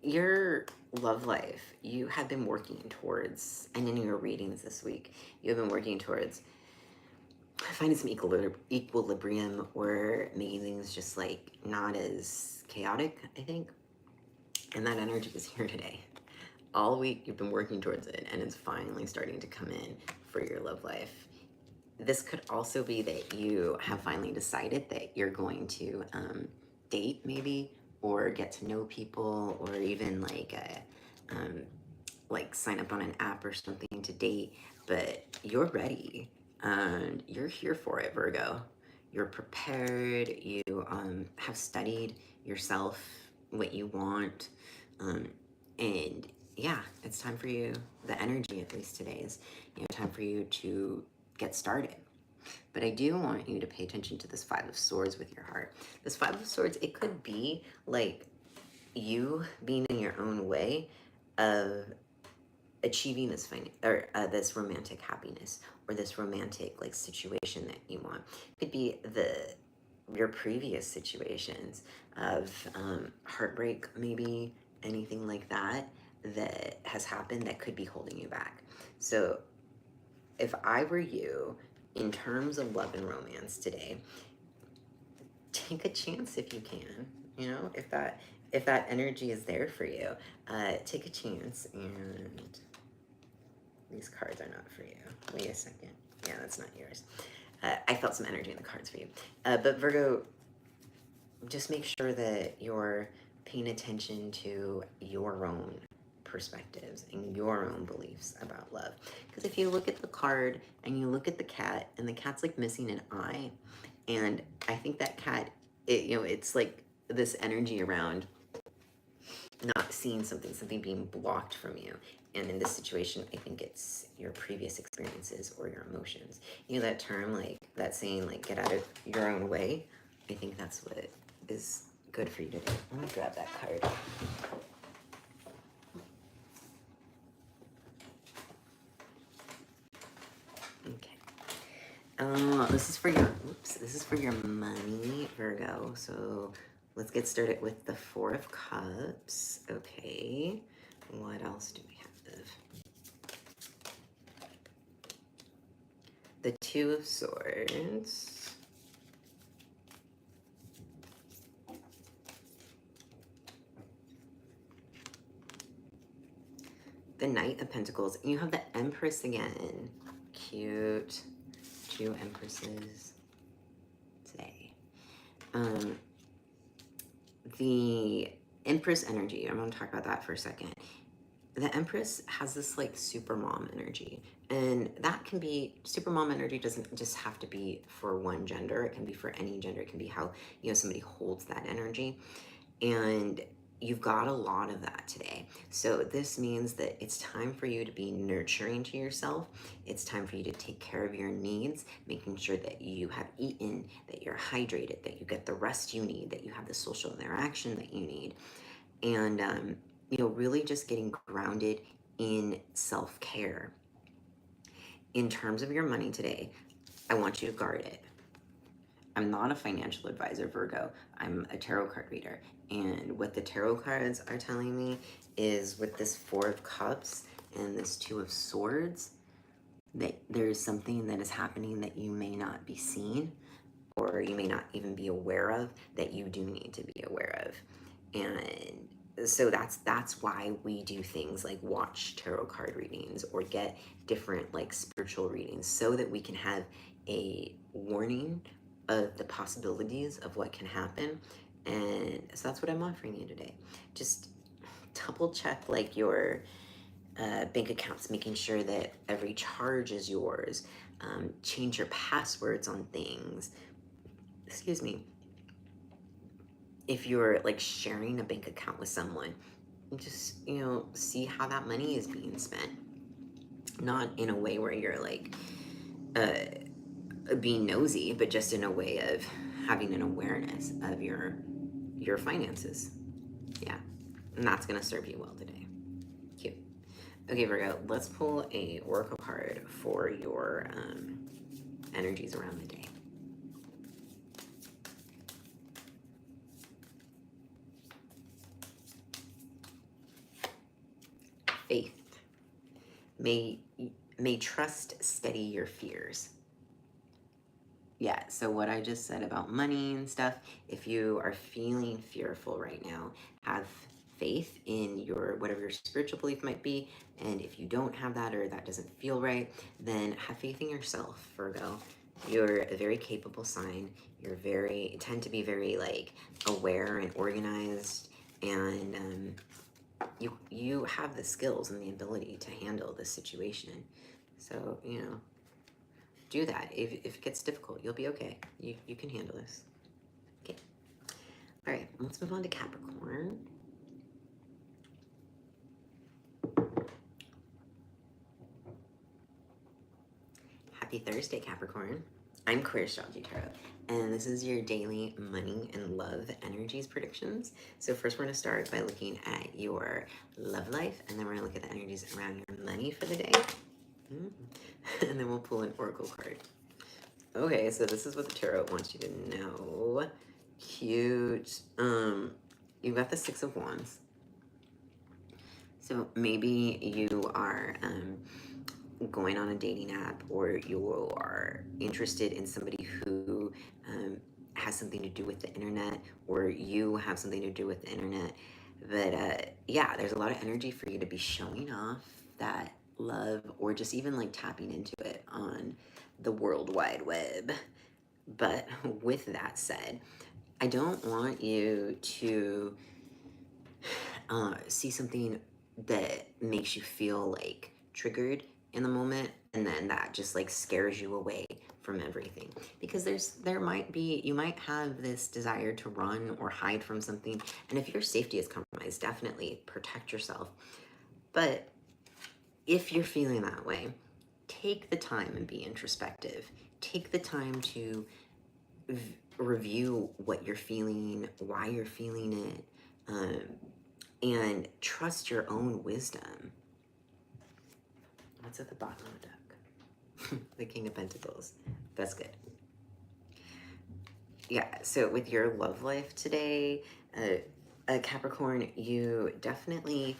your love life, you have been working towards, and in your readings this week, you have been working towards finding some equilibrium, or making things just like not as chaotic, I think. And that energy is here today. All week you've been working towards it, and it's finally starting to come in for your love life. This could also be that you have finally decided that you're going to date maybe, or get to know people, or even like sign up on an app or something to date, but you're ready and you're here for it, Virgo. You're prepared, you have studied yourself, what you want, and yeah, it's time for you, the energy at least today is, you know, time for you to get started. But I do want you to pay attention to this 5 of Swords with your heart. This 5 of Swords, it could be like you being in your own way of achieving this this romantic happiness, or this romantic like situation that you want. It could be your previous situations of heartbreak, maybe anything like that has happened that could be holding you back. So if I were you, in terms of love and romance today, take a chance if you can. You know, if that energy is there for you, take a chance. And these cards are not for you. Wait a second. Yeah, that's not yours. I felt some energy in the cards for you. But Virgo, just make sure that you're paying attention to your own perspectives and your own beliefs about love. Because if you look at the card and you look at the cat, and the cat's like missing an eye, and I think that cat, it's like this energy around not seeing something being blocked from you. And in this situation, I think it's your previous experiences or your emotions. You know that term, like that saying, like get out of your own way? I think that's what is good for you today. I'm gonna grab that card. Okay. This is for your money, Virgo. So let's get started with the Four of Cups. Okay. What else do we have? The Two of Swords. The Knight of Pentacles. And you have the Empress again. Cute. 2 Empresses today. The Empress energy, I'm going to talk about that for a second. The Empress has this like super mom energy, and that can be, super mom energy doesn't just have to be for one gender. It can be for any gender. It can be how, somebody holds that energy, and you've got a lot of that today. So this means that it's time for you to be nurturing to yourself. It's time for you to take care of your needs, making sure that you have eaten, that you're hydrated, that you get the rest you need, that you have the social interaction that you need. And, really just getting grounded in self-care. In terms of your money today, I want you to guard it. I'm not a financial advisor, Virgo. I'm a tarot card reader. And what the tarot cards are telling me is with this Four of Cups and this Two of Swords, that there's something that is happening that you may not be seeing, or you may not even be aware of, that you do need to be aware of. And so that's why we do things like watch tarot card readings or get different like spiritual readings, so that we can have a warning of the possibilities of what can happen. And so that's what I'm offering you today. Just double check like your bank accounts, making sure that every charge is yours. Change your passwords on things. Excuse me. If you're like sharing a bank account with someone, just, see how that money is being spent. Not in a way where you're like being nosy, but just in a way of having an awareness of your finances. Yeah, and that's gonna serve you well today. Cute. Okay, Virgo, let's pull a oracle card for your energies around the day. Faith. May trust steady your fears. Yeah, so what I just said about money and stuff, if you are feeling fearful right now, have faith in your, whatever your spiritual belief might be. And if you don't have that, or that doesn't feel right, then have faith in yourself, Virgo. You're a very capable sign. Tend to be very like aware and organized, and you have the skills and the ability to handle this situation. So, do that. If it gets difficult, you'll be okay. You can handle this. Okay. All right, let's move on to Capricorn. Happy Thursday, Capricorn. I'm Queer Astrology Tarot, and this is your daily money and love energies predictions. So first we're going to start by looking at your love life, and then we're going to look at the energies around your money for the day. And then we'll pull an oracle card. Okay, so this is what the tarot wants you to know. Cute. You've got the Six of Wands. So maybe you are going on a dating app, or you are interested in somebody who has something to do with the internet, or you have something to do with the internet. But yeah, there's a lot of energy for you to be showing off that love, or just even like tapping into it on the World Wide Web. But with that said, I don't want you to see something that makes you feel like triggered in the moment, and then that just like scares you away from everything, because there might be, you might have this desire to run or hide from something, and if your safety is compromised, definitely protect yourself. But if you're feeling that way, take the time and be introspective. Take the time to review what you're feeling, why you're feeling it, and trust your own wisdom. What's at the bottom of the deck? The King of Pentacles. That's good. Yeah, so with your love life today, Capricorn, you definitely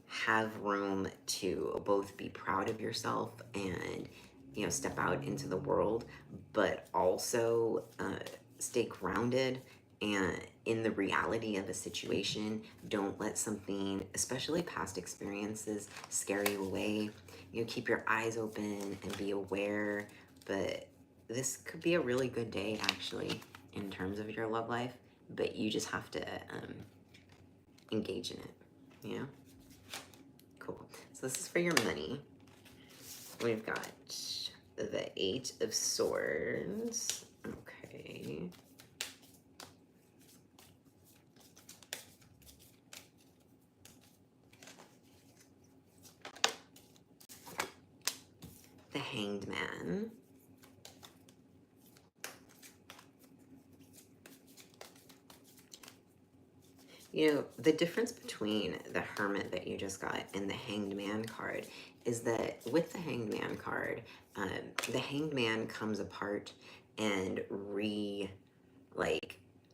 have room to both be proud of yourself and, you know, step out into the world, but also stay grounded and in the reality of a situation. Don't let something, especially past experiences, scare you away. You know, keep your eyes open and be aware. But this could be a really good day, actually, in terms of your love life. But you just have to engage in it, you know? Cool. So this is for your money. We've got the Eight of Swords. Okay. The Hanged Man. You know, the difference between the Hermit that you just got and the Hanged Man card is that with the Hanged Man card, the Hanged Man comes apart and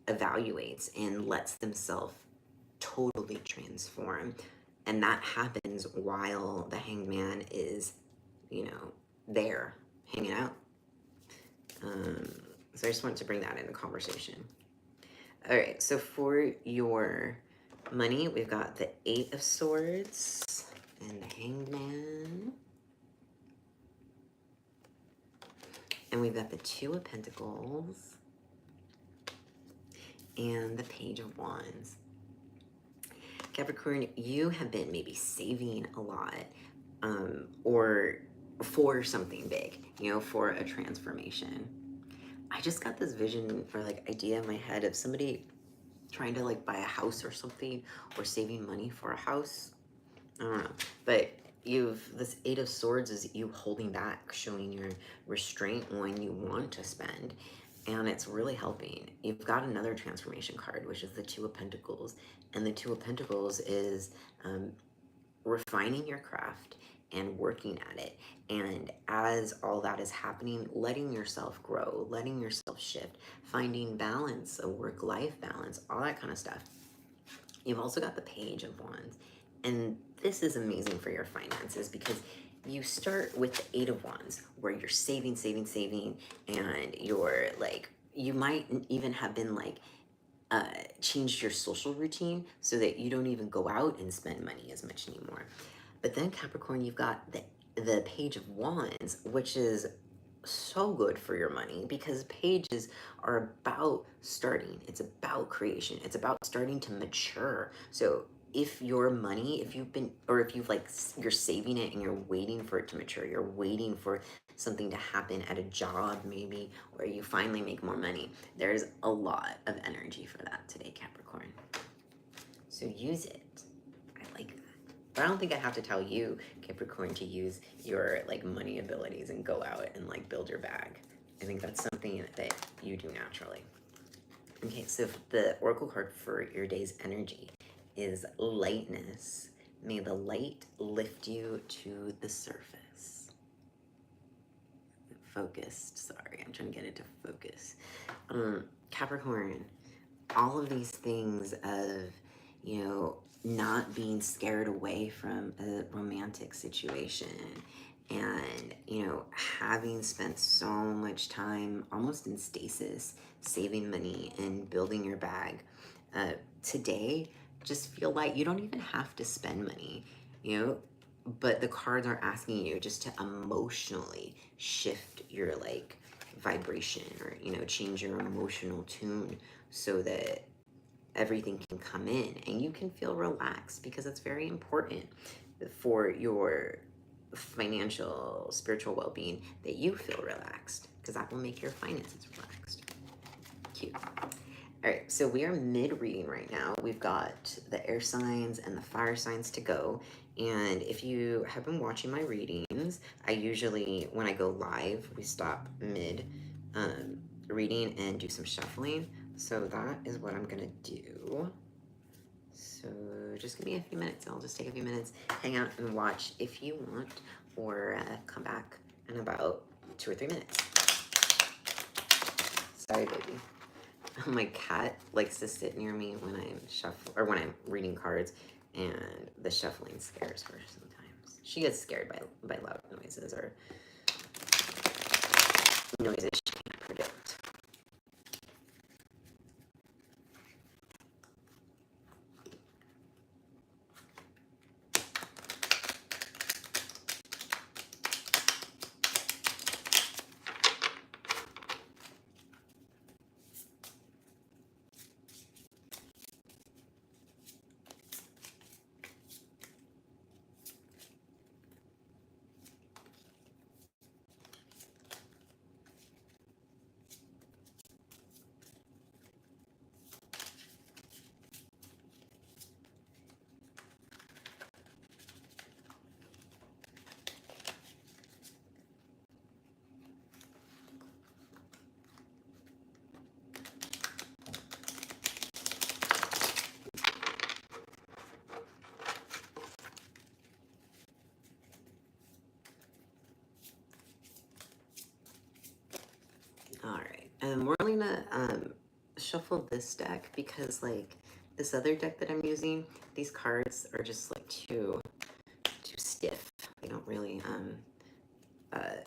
evaluates and lets themselves totally transform. And that happens while the Hanged Man is, you know, there hanging out. So I just wanted to bring that into conversation. All right, so for your money, we've got the Eight of Swords and the Hanged Man. And we've got the Two of Pentacles and the Page of Wands. Capricorn, you have been maybe saving a lot, or for something big, you know, for a transformation. I just got this vision or like idea in my head of somebody trying to like buy a house or something, or saving money for a house. I don't know, but this Eight of Swords is you holding back, showing your restraint when you want to spend, and it's really helping. You've got another transformation card, which is the Two of Pentacles, and the Two of Pentacles is refining your craft and working at it. And as all that is happening, letting yourself grow, letting yourself shift, finding balance, a work-life balance, all that kind of stuff. You've also got the Page of Wands. And this is amazing for your finances, because you start with the Eight of Wands, where you're saving, and you're like, you might even have been like, changed your social routine so that you don't even go out and spend money as much anymore. But then Capricorn, you've got the Page of Wands, which is so good for your money, because pages are about starting. It's about creation. It's about starting to mature. So if your money, if you've like, you're saving it and you're waiting for it to mature, you're waiting for something to happen at a job maybe, where you finally make more money, there's a lot of energy for that today, Capricorn. So use it. I like that. But I don't think I have to tell you, Capricorn, to use your like money abilities and go out and like build your bag. I think that's something that you do naturally. Okay, so the oracle card for your day's energy is lightness. May the light lift you to the surface. Focused, sorry, I'm trying to get it to focus. Capricorn, all of these things of, you know, not being scared away from a romantic situation, And, you know, having spent so much time almost in stasis, saving money and building your bag, today, just feel like you don't even have to spend money, you know, but the cards are asking you just to emotionally shift your like vibration, or, you know, change your emotional tune so that everything can come in and you can feel relaxed, because it's very important for your financial, spiritual well-being that you feel relaxed, because that will make your finances relaxed. Cute. All right, so we are mid-reading right now. We've got the air signs and the fire signs to go. And if you have been watching my readings, I usually, when I go live, we stop mid reading and do some shuffling. So that is what I'm gonna do. So just give me a few minutes. I'll just take a few minutes, hang out and watch if you want, or come back in about 2 or 3 minutes. Sorry, baby. My cat likes to sit near me when I'm when I'm reading cards, and the shuffling scares her sometimes. She gets scared by loud noises or noises she can't predict. All right, and we're gonna shuffle this deck, because like this other deck that I'm using, these cards are just like too stiff. They don't really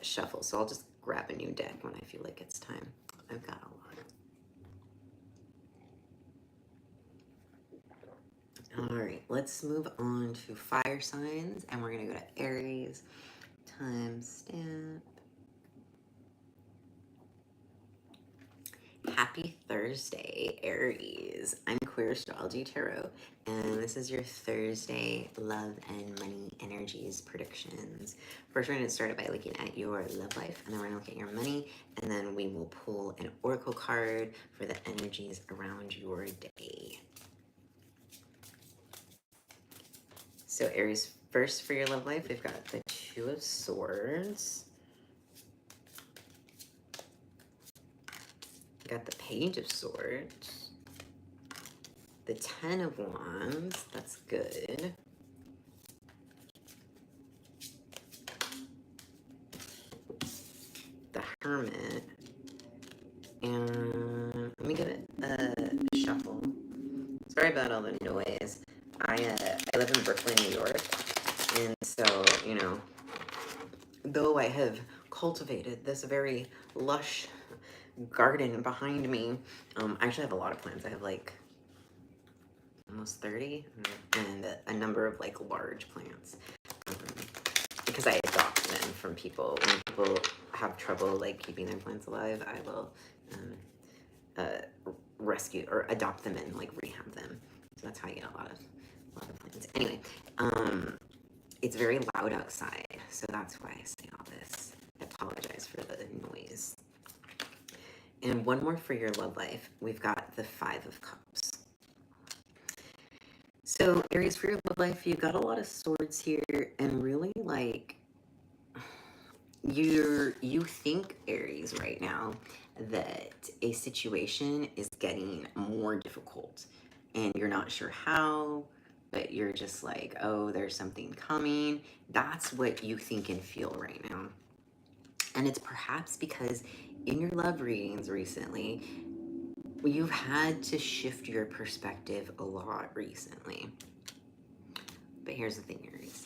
shuffle. So I'll just grab a new deck when I feel like it's time. I've got a lot. All right, let's move on to fire signs, and we're gonna go to Aries. Timestamp. Happy Thursday, Aries. I'm Queer Astrology Tarot, and this is your Thursday love and money energies predictions. First, we're going to start it by looking at your love life, and then we're going to look at your money, and then we will pull an oracle card for the energies around your day. So, Aries, first for your love life, we've got the Two of Swords. Got the Page of Swords, the Ten of Wands, that's good. The Hermit, and let me give it a shuffle. Sorry about all the noise. I live in Brooklyn, New York, and so, you know, though I have cultivated this very lush garden behind me, I actually have a lot of plants. I have like almost 30, and a number of like large plants, because I adopt them from people. When people have trouble like keeping their plants alive, I will rescue or adopt them and like rehab them. So that's how I get a lot of plants. Anyway, it's very loud outside, so that's why I say all this. I apologize for the noise. And one more for your love life. We've got the Five of Cups. So Aries, for your love life, you've got a lot of swords here, and really like you think, Aries, right now that a situation is getting more difficult, and you're not sure how, but you're just like, oh, there's something coming. That's what you think and feel right now. And it's perhaps because in your love readings recently, you've had to shift your perspective a lot recently. But here's the thing, Aries.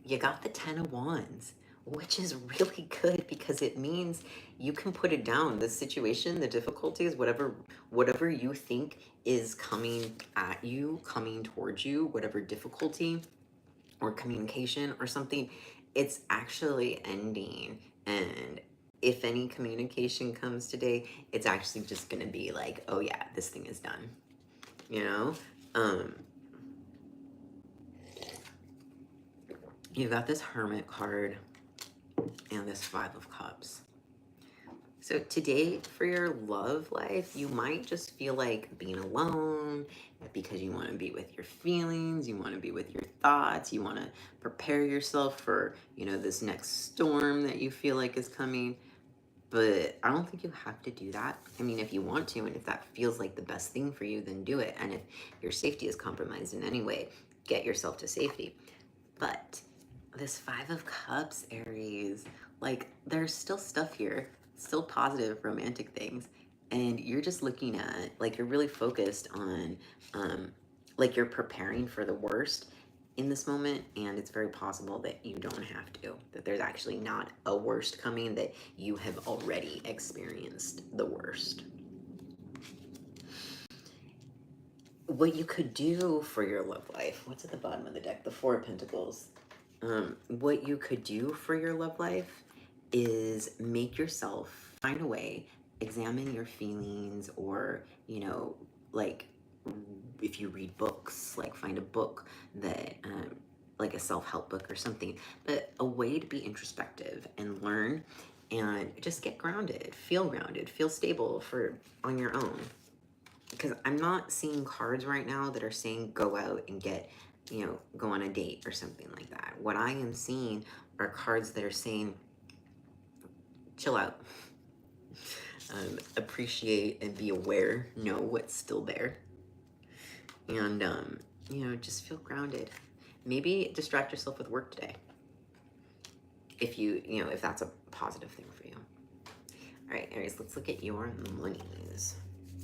You got the Ten of Wands, which is really good because it means you can put it down. The situation, the difficulties, whatever you think is coming at you, coming towards you, whatever difficulty or communication or something, it's actually ending. And if any communication comes today, it's actually just gonna be like, oh yeah, this thing is done. You know? You got this Hermit card and this Five of Cups. So today, for your love life, you might just feel like being alone because you want to be with your feelings, you want to be with your thoughts, you want to prepare yourself for, this next storm that you feel like is coming. But I don't think you have to do that. I mean, if you want to, and if that feels like the best thing for you, then do it. And if your safety is compromised in any way, get yourself to safety. But this Five of Cups, Aries, like there's still stuff here, still positive romantic things. And you're just looking at, like, you're really focused on, like, you're preparing for the worst in this moment. And it's very possible that you don't have to, that there's actually not a worst coming, that you have already experienced the worst. What you could do for your love life, what's at the bottom of the deck? The Four of Pentacles. What you could do for your love life is make yourself, find a way, examine your feelings, or, like, if you read books, like find a book that, like a self-help book or something, but a way to be introspective and learn and just get grounded, feel stable on your own. Because I'm not seeing cards right now that are saying go out and get, go on a date or something like that. What I am seeing are cards that are saying chill out, appreciate and be aware, know what's still there, and, just feel grounded. Maybe distract yourself with work today, if that's a positive thing for you. All right, Aries, let's look at your monies.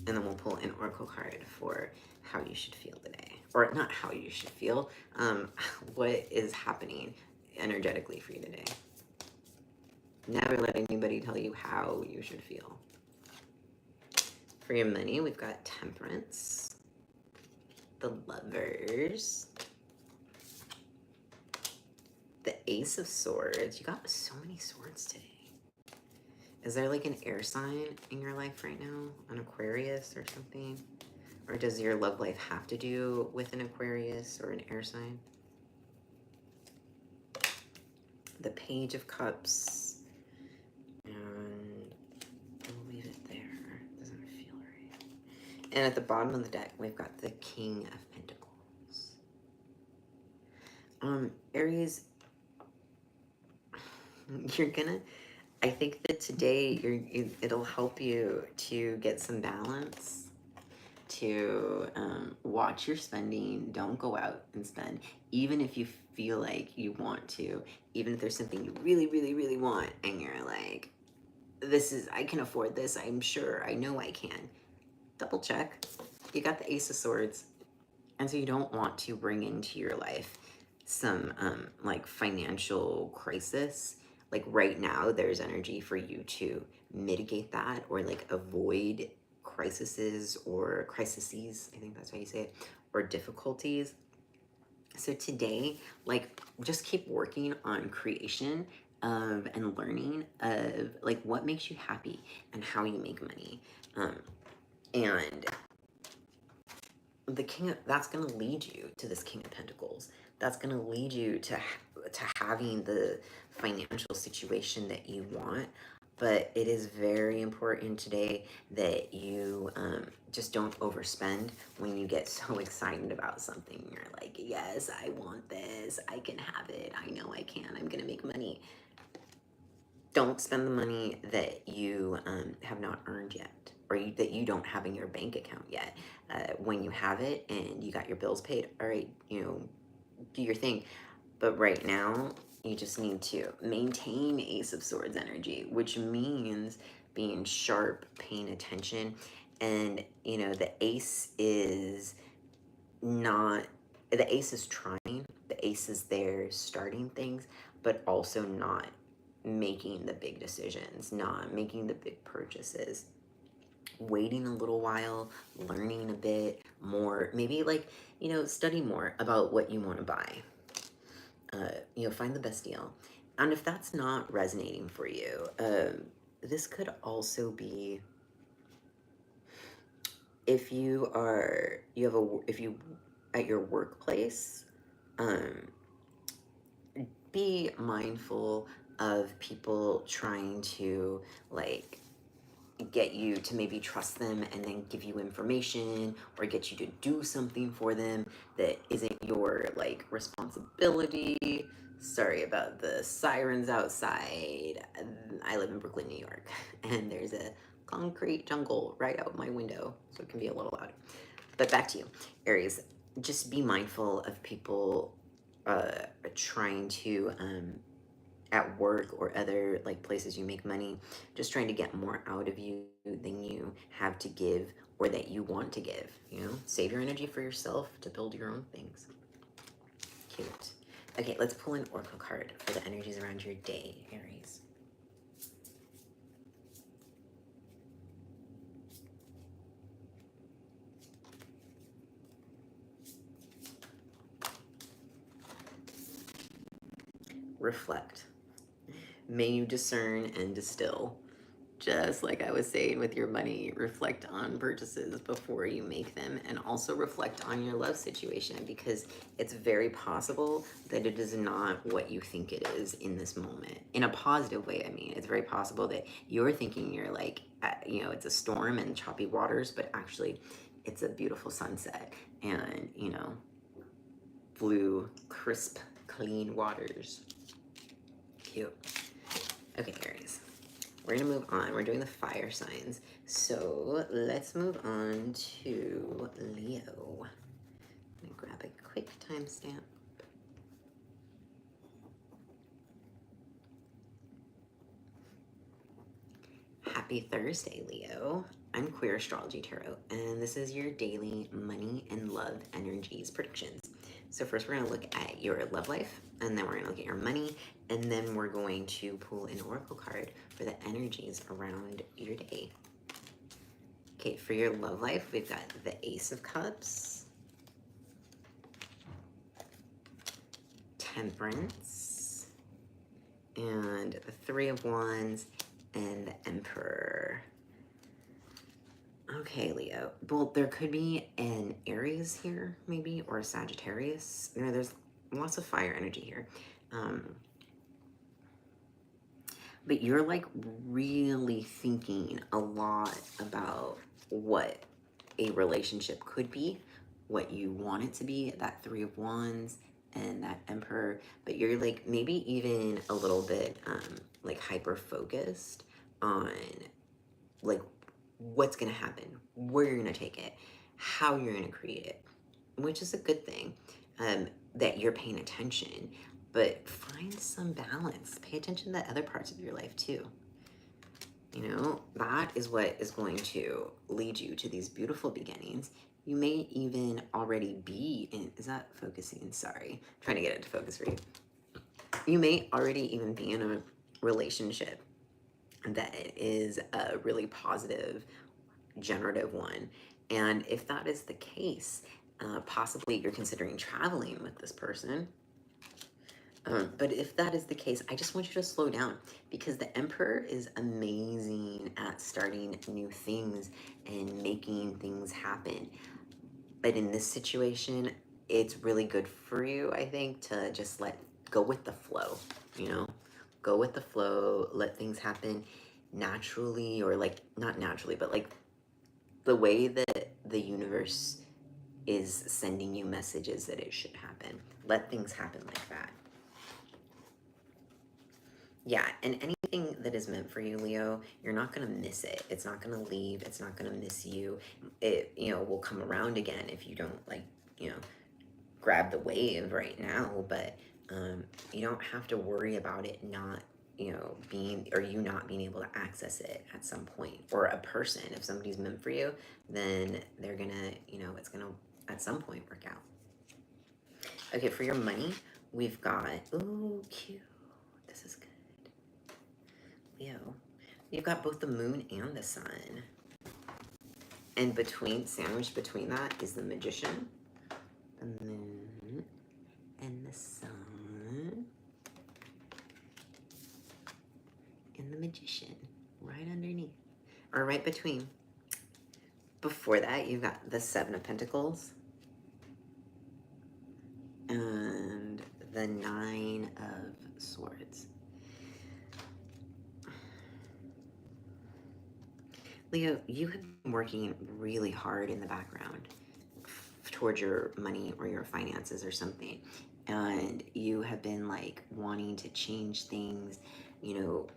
And then we'll pull an oracle card for how you should feel today. Or not how you should feel, what is happening energetically for you today. Never let anybody tell you how you should feel. For your money, we've got Temperance, the Lovers, the Ace of Swords. You got so many swords today. Is there like an air sign in your life right now? An Aquarius or something? Or does your love life have to do with an Aquarius or an air sign? The Page of Cups. And we'll leave it there. Doesn't feel right. And at the bottom of the deck, we've got the King of Pentacles. Aries, you're gonna... I think that today it'll help you to get some balance, to watch your spending. Don't go out and spend, even if you feel like you want to, even if there's something you really, really, really want and you're like, I can afford this, I'm sure, I know I can. Double check. You got the Ace of Swords. And so you don't want to bring into your life some like financial crisis. Like right now, there's energy for you to mitigate that or like avoid crises, I think that's how you say it, or difficulties. So today, like, just keep working on creation of and learning of like what makes you happy and how you make money. And that's going to lead you to this King of Pentacles. That's going to lead you to having the financial situation that you want. But it is very important today that you just don't overspend when you get so excited about something. You're like, yes, I want this. I can have it. I know I can. I'm going to make money. Don't spend the money that you have not earned yet, or that you don't have in your bank account yet. When you have it and you got your bills paid, all right, do your thing. But right now, you just need to maintain Ace of Swords energy, which means being sharp, paying attention. And, the Ace is not, the Ace is trying, the Ace is there starting things, but also not making the big decisions, not making the big purchases, waiting a little while, learning a bit more, maybe like, you know, study more about what you want to buy. You know, find the best deal. And if that's not resonating for you, this could also be if you are, you have a, if you, at your workplace, um, be mindful of people trying to like get you to maybe trust them and then give you information or get you to do something for them that isn't your like responsibility. Sorry about the sirens outside. I live in Brooklyn, New York, and there's a concrete jungle right out my window, so it can be a little loud. But back to you, Aries. Just be mindful of people trying to at work or other like places you make money, just trying to get more out of you than you have to give or that you want to give. You know, save your energy for yourself to build your own things. Cute. Okay, let's pull an oracle card for the energies around your day, Aries. Reflect. May you discern and distill. Just like I was saying with your money, reflect on purchases before you make them, and also reflect on your love situation, because it's very possible that it is not what you think it is in this moment. In a positive way, I mean, it's very possible that you're thinking you're like, you know, it's a storm and choppy waters, but actually it's a beautiful sunset and, you know, blue, crisp, clean waters. Cute. Okay, Aries. We're gonna move on. We're doing the fire signs. So let's move on to Leo. I'm gonna grab a quick timestamp. Happy Thursday, Leo. I'm Queer Astrology Tarot, and this is your daily money and love energies predictions. So first we're gonna look at your love life, and then we're gonna look at your money, and then we're going to pull an oracle card for the energies around your day. Okay, for your love life, we've got the Ace of Cups, Temperance, and the Three of Wands, and the Emperor. Okay, Leo. Well, there could be an Aries here, maybe, or a Sagittarius. You know, there's lots of fire energy here. But you're like really thinking a lot about what a relationship could be, what you want it to be, that Three of Wands and that Emperor. But you're like maybe even a little bit like hyper focused on like what's gonna happen, where you're gonna take it, how you're gonna create it, which is a good thing, that you're paying attention, but find some balance. Pay attention to other parts of your life too. You know, that is what is going to lead you to these beautiful beginnings. You may even already be in, is that focusing? Sorry, trying to get it to focus for you. You may already even be in a relationship that is a really positive, generative one. And if that is the case, possibly you're considering traveling with this person. But if that is the case, I just want you to slow down, because the Emperor is amazing at starting new things and making things happen. But in this situation, it's really good for you, I think, to just go with the flow, you know? Go with the flow, let things happen naturally, or like, not naturally, but like the way that the universe is sending you messages that it should happen. Let things happen like that. Yeah, and anything that is meant for you, Leo, you're not gonna miss it. It's not gonna leave. It's not gonna miss you. It, you know, will come around again if you don't like, you know, grab the wave right now. But you don't have to worry about it not, you know, being, or you not being able to access it at some point. Or a person, if somebody's meant for you, then they're gonna, you know, it's gonna at some point work out. Okay, for your money, we've got, ooh, cute. This is good. Leo. You've got both the moon and the sun. And sandwiched between that is the Magician, the moon, and the sun, and the Magician right underneath, or right between. Before that, you've got the Seven of Pentacles and the Nine of Swords. Leo, you have been working really hard in the background towards your money or your finances or something. And you have been like wanting to change things, you know,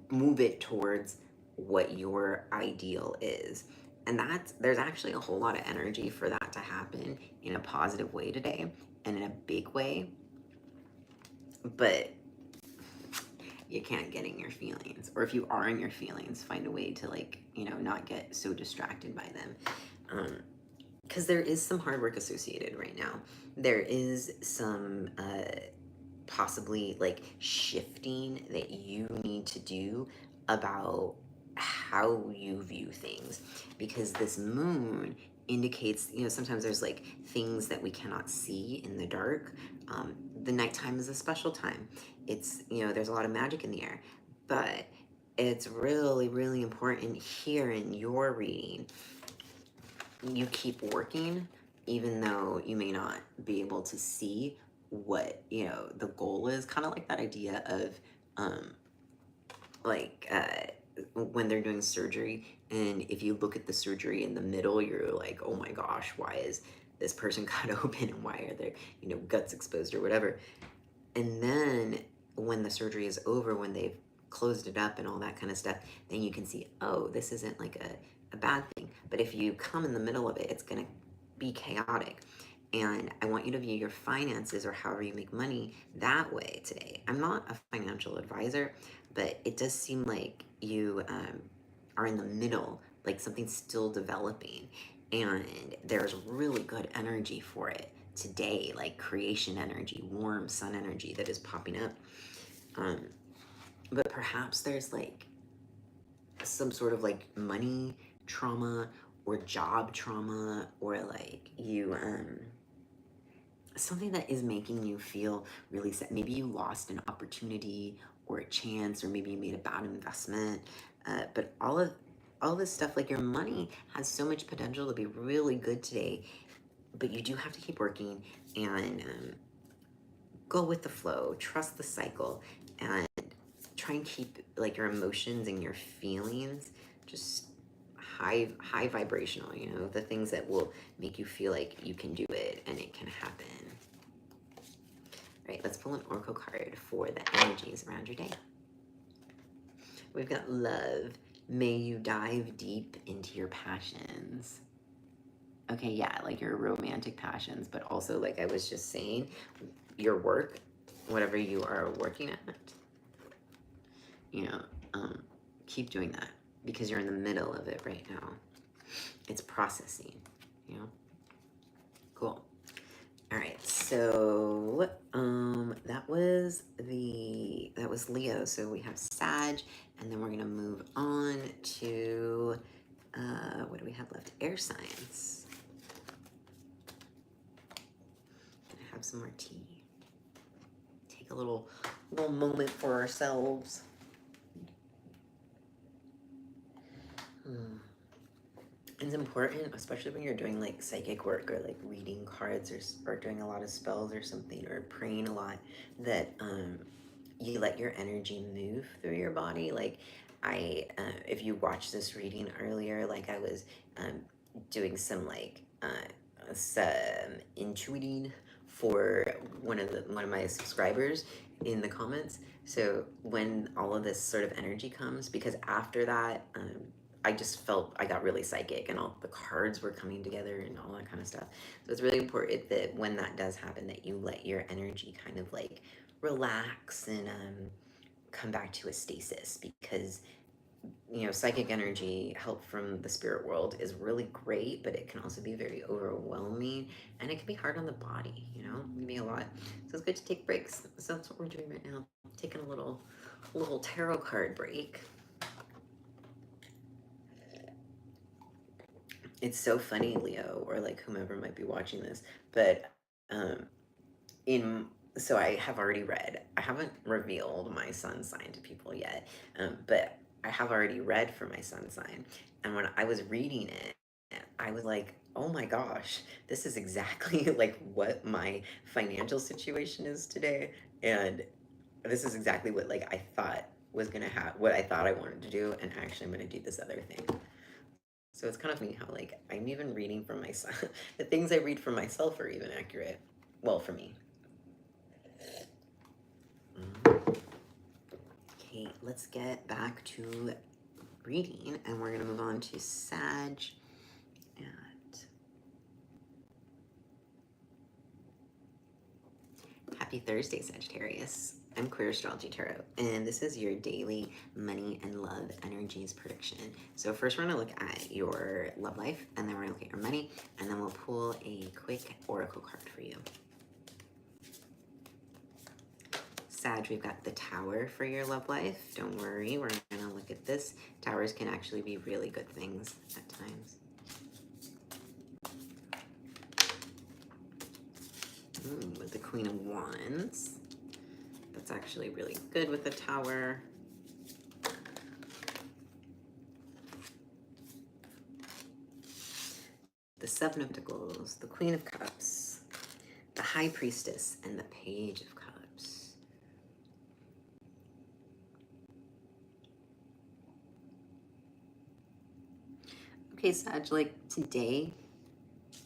move it towards what your ideal is. And there's actually a whole lot of energy for that to happen in a positive way today and in a big way. But you can't get in your feelings, or if you are in your feelings, find a way to, like, you know, not get so distracted by them, because there is some hard work associated right now. There is some possibly like shifting that you need to do about how you view things, because this moon indicates, you know, sometimes there's like things that we cannot see in the dark. The nighttime is a special time. It's, you know, there's a lot of magic in the air, but it's really, really important here in your reading. You keep working, even though you may not be able to see what, you know, the goal is. Kind of like that idea of, like, when they're doing surgery, and if you look at the surgery in the middle, you're like, oh my gosh, why is this person cut open, and why are their, you know, guts exposed or whatever. And then when the surgery is over, when they've closed it up and all that kind of stuff, then you can see, oh, this isn't like a bad thing. But if you come in the middle of it, it's going to be chaotic. And I want you to view your finances, or however you make money, that way today. I'm not a financial advisor, but it does seem like you are in the middle, like something's still developing. And there's really good energy for it today, like creation energy, warm sun energy that is popping up. But perhaps there's like some sort of like money trauma or job trauma, or like you something that is making you feel really sad. Maybe you lost an opportunity or a chance, or maybe you made a bad investment. But all this stuff, like your money has so much potential to be really good today, but you do have to keep working and go with the flow, trust the cycle, and try and keep like your emotions and your feelings just high vibrational, you know, the things that will make you feel like you can do it and it can happen. All right, let's pull an oracle card for the energies around your day. We've got love. May you dive deep into your passions. Okay, yeah, like your romantic passions, but also, like I was just saying, your work, whatever you are working at, you know, keep doing that, because you're in the middle of it right now. It's processing, you know? Cool. All right, so that was Leo. So we have Sag, and then we're gonna move on to what do we have left? Air signs. Gonna have some more tea. Take a little moment for ourselves. It's important, especially when you're doing like psychic work, or like reading cards, or doing a lot of spells or something, or praying a lot, that you let your energy move through your body. Like if you watched this reading earlier, like I was doing some like some intuiting for one of my subscribers in the comments. So when all of this sort of energy comes, because after that, I just felt I got really psychic, and all the cards were coming together and all that kind of stuff. So it's really important that when that does happen, that you let your energy kind of like relax and come back to a stasis, because you know, psychic energy, help from the spirit world is really great, but it can also be very overwhelming, and it can be hard on the body, you know, it can be a lot. So it's good to take breaks. So that's what we're doing right now, taking a little tarot card break. It's so funny, Leo, or like whomever might be watching this, but um, in so I have already read. I haven't revealed my sun sign to people yet, but I have already read for my sun sign. And when I was reading it, I was like, "Oh my gosh, this is exactly like what my financial situation is today." And this is exactly what like I thought was gonna happen, what I thought I wanted to do, and actually I'm gonna do this other thing. So it's kind of funny how like I'm even reading from myself. The things I read for myself are even accurate. Well, for me. Okay, let's get back to reading, and we're gonna move on to Sag. And happy Thursday, Sagittarius. I'm Queer Astrology Tarot, and this is your daily money and love energies prediction. So first we're gonna look at your love life, and then we're gonna look at your money, and then we'll pull a quick oracle card for you. Sag, we've got the Tower for your love life. Don't worry, we're gonna look at this. Towers can actually be really good things at times. With the Queen of Wands. That's actually really good with the Tower. The Seven of Pentacles, the Queen of Cups, the High Priestess, and the Page of Cups. Okay, Sag, like today,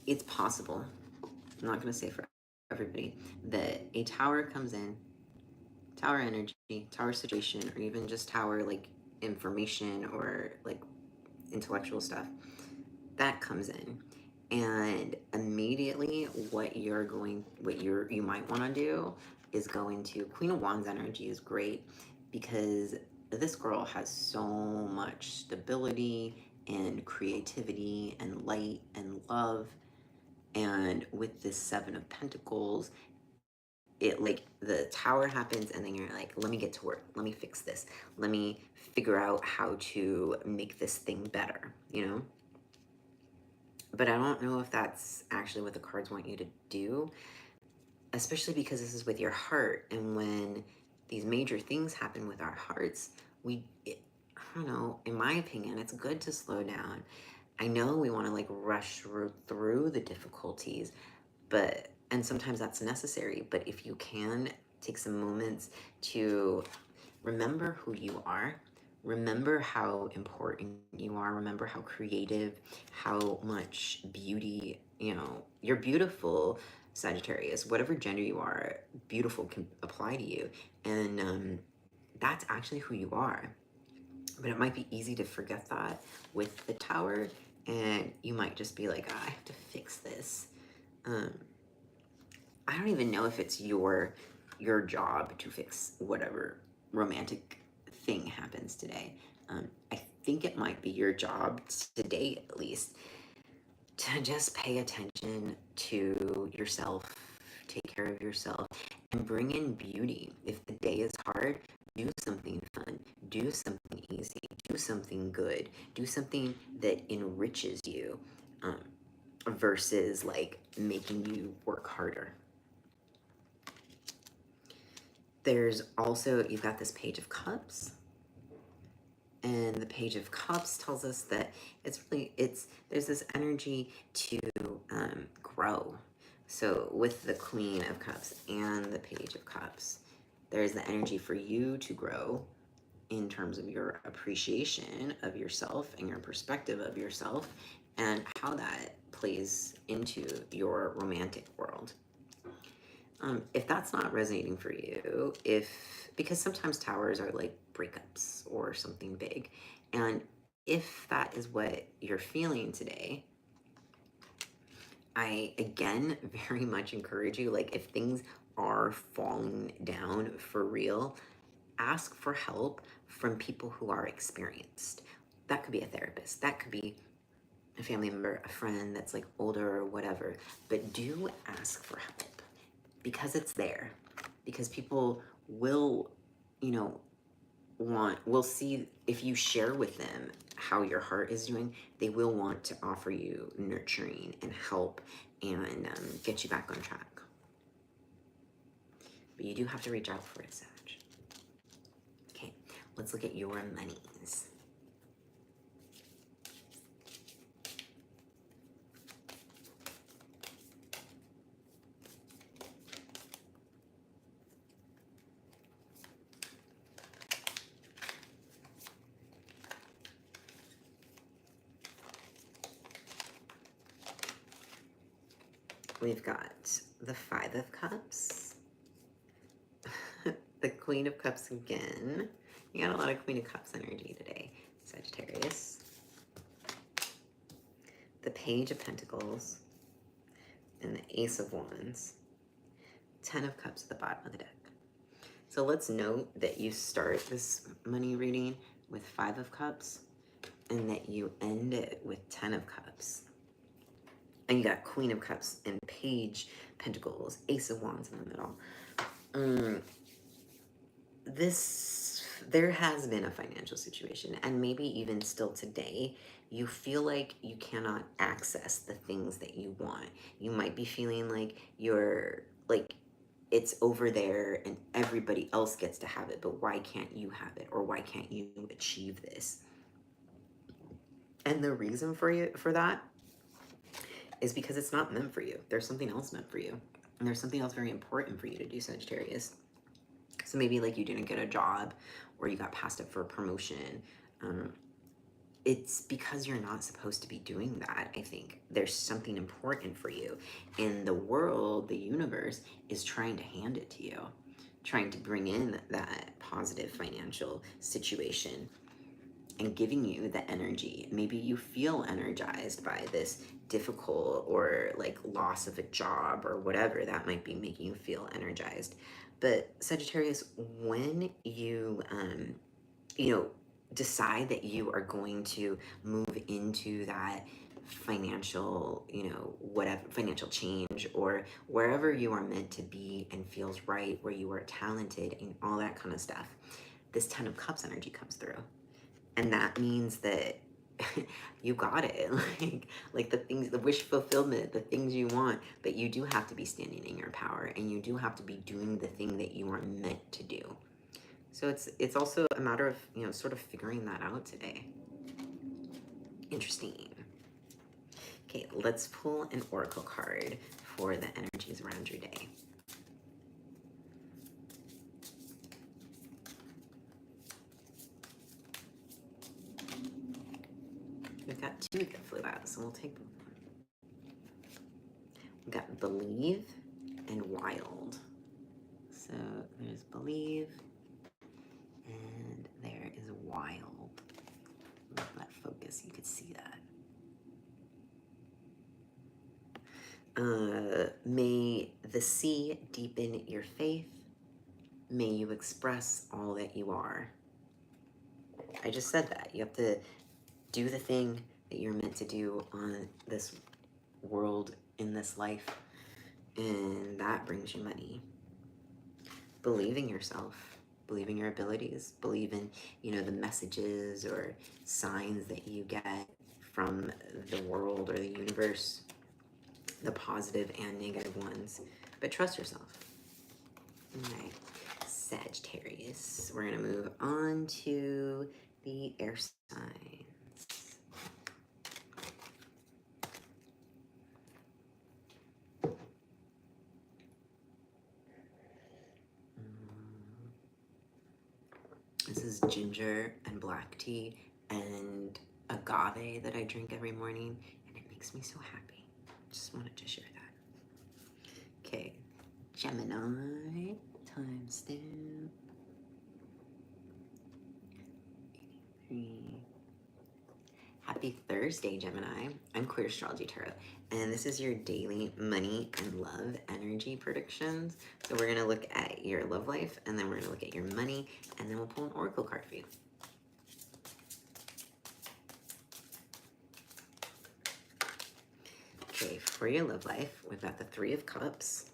it's possible, I'm not gonna say for everybody, that a Tower comes in, Tower energy, Tower situation, or even just Tower like information or like intellectual stuff, that comes in. And immediately what you might want to do is go into Queen of Wands energy is great because this girl has so much stability and creativity and light and love. And with this Seven of Pentacles, it like the Tower happens and then you're like, let me get to work, let me fix this, let me figure out how to make this thing better, you know. But I don't know if that's actually what the cards want you to do, especially because this is with your heart. And when these major things happen with our hearts, I don't know, in my opinion, it's good to slow down. I know we want to like rush through the difficulties, and sometimes that's necessary. But if you can take some moments to remember who you are, remember how important you are, remember how creative, how much beauty, you know, you're beautiful, Sagittarius, whatever gender you are, beautiful can apply to you. And that's actually who you are. But it might be easy to forget that with the Tower, and you might just be like, I have to fix this. I don't even know if it's your job to fix whatever romantic thing happens today. I think it might be your job today, at least, to just pay attention to yourself, take care of yourself, and bring in beauty. If the day is hard, do something fun, do something easy, do something good, do something that enriches you, versus like making you work harder. There's also, you've got this Page of Cups, and the Page of Cups tells us that there's this energy to grow. So with the Queen of Cups and the Page of Cups, there's the energy for you to grow in terms of your appreciation of yourself and your perspective of yourself and how that plays into your romantic world. If that's not resonating for you, because sometimes towers are like breakups or something big, and if that is what you're feeling today, I again very much encourage you, like if things are falling down for real, ask for help from people who are experienced. That could be a therapist, that could be a family member, a friend that's like older or whatever, but do ask for help because it's there. Because people will, you know, will see if you share with them how your heart is doing, they will want to offer you nurturing and help and get you back on track. But you do have to reach out for it, Sag. Okay, let's look at your monies. We've got the Five of Cups, the Queen of Cups again. You got a lot of Queen of Cups energy today, Sagittarius. The Page of Pentacles and the Ace of Wands. 10 of Cups at the bottom of the deck. So let's note that you start this money reading with 5 of Cups and that you end it with 10 of Cups. And you got Queen of Cups and Page Pentacles, Ace of Wands in the middle. There has been a financial situation, and maybe even still today, you feel like you cannot access the things that you want. You might be feeling like it's over there and everybody else gets to have it, but why can't you have it? Or why can't you achieve this? And the reason for that is because it's not meant for you. There's something else meant for you. And there's something else very important for you to do, Sagittarius. So maybe like you didn't get a job or you got passed up for a promotion. It's because you're not supposed to be doing that, I think. There's something important for you. And the world, the universe, is trying to hand it to you, trying to bring in that positive financial situation and giving you the energy. Maybe you feel energized by this difficult or like loss of a job or whatever that might be making you feel energized. But Sagittarius, when you decide that you are going to move into that financial, whatever financial change or wherever you are meant to be and feels right, where you are talented and all that kind of stuff, this 10 of Cups energy comes through. And that means that you got it. Like the things, the wish fulfillment, the things you want, but you do have to be standing in your power and you do have to be doing the thing that you are meant to do. So it's also a matter of, sort of figuring that out today. Interesting. Okay, let's pull an oracle card for the energies around your day. We've got 2 that flew out, so we'll take them. We've got Believe and Wild. So there's Believe and there is Wild. Love that focus, you could see that. May the sea deepen your faith. May you express all that you are. I just said that. You have to do the thing that you're meant to do on this world, in this life, and that brings you money. Believe in yourself, believe in your abilities, believe in, the messages or signs that you get from the world or the universe, the positive and negative ones, but trust yourself. All right, Sagittarius, we're gonna move on to the air signs. This is ginger and black tea and agave that I drink every morning, and it makes me so happy. Just wanted to share that. Okay, Gemini, timestamp 83. Happy Thursday. Thursday, Gemini. I'm Queer Astrology Tarot, and this is your daily money and love energy predictions. So we're going to look at your love life, and then we're going to look at your money, and then we'll pull an oracle card for you. Okay, for your love life, we've got the Three of Cups,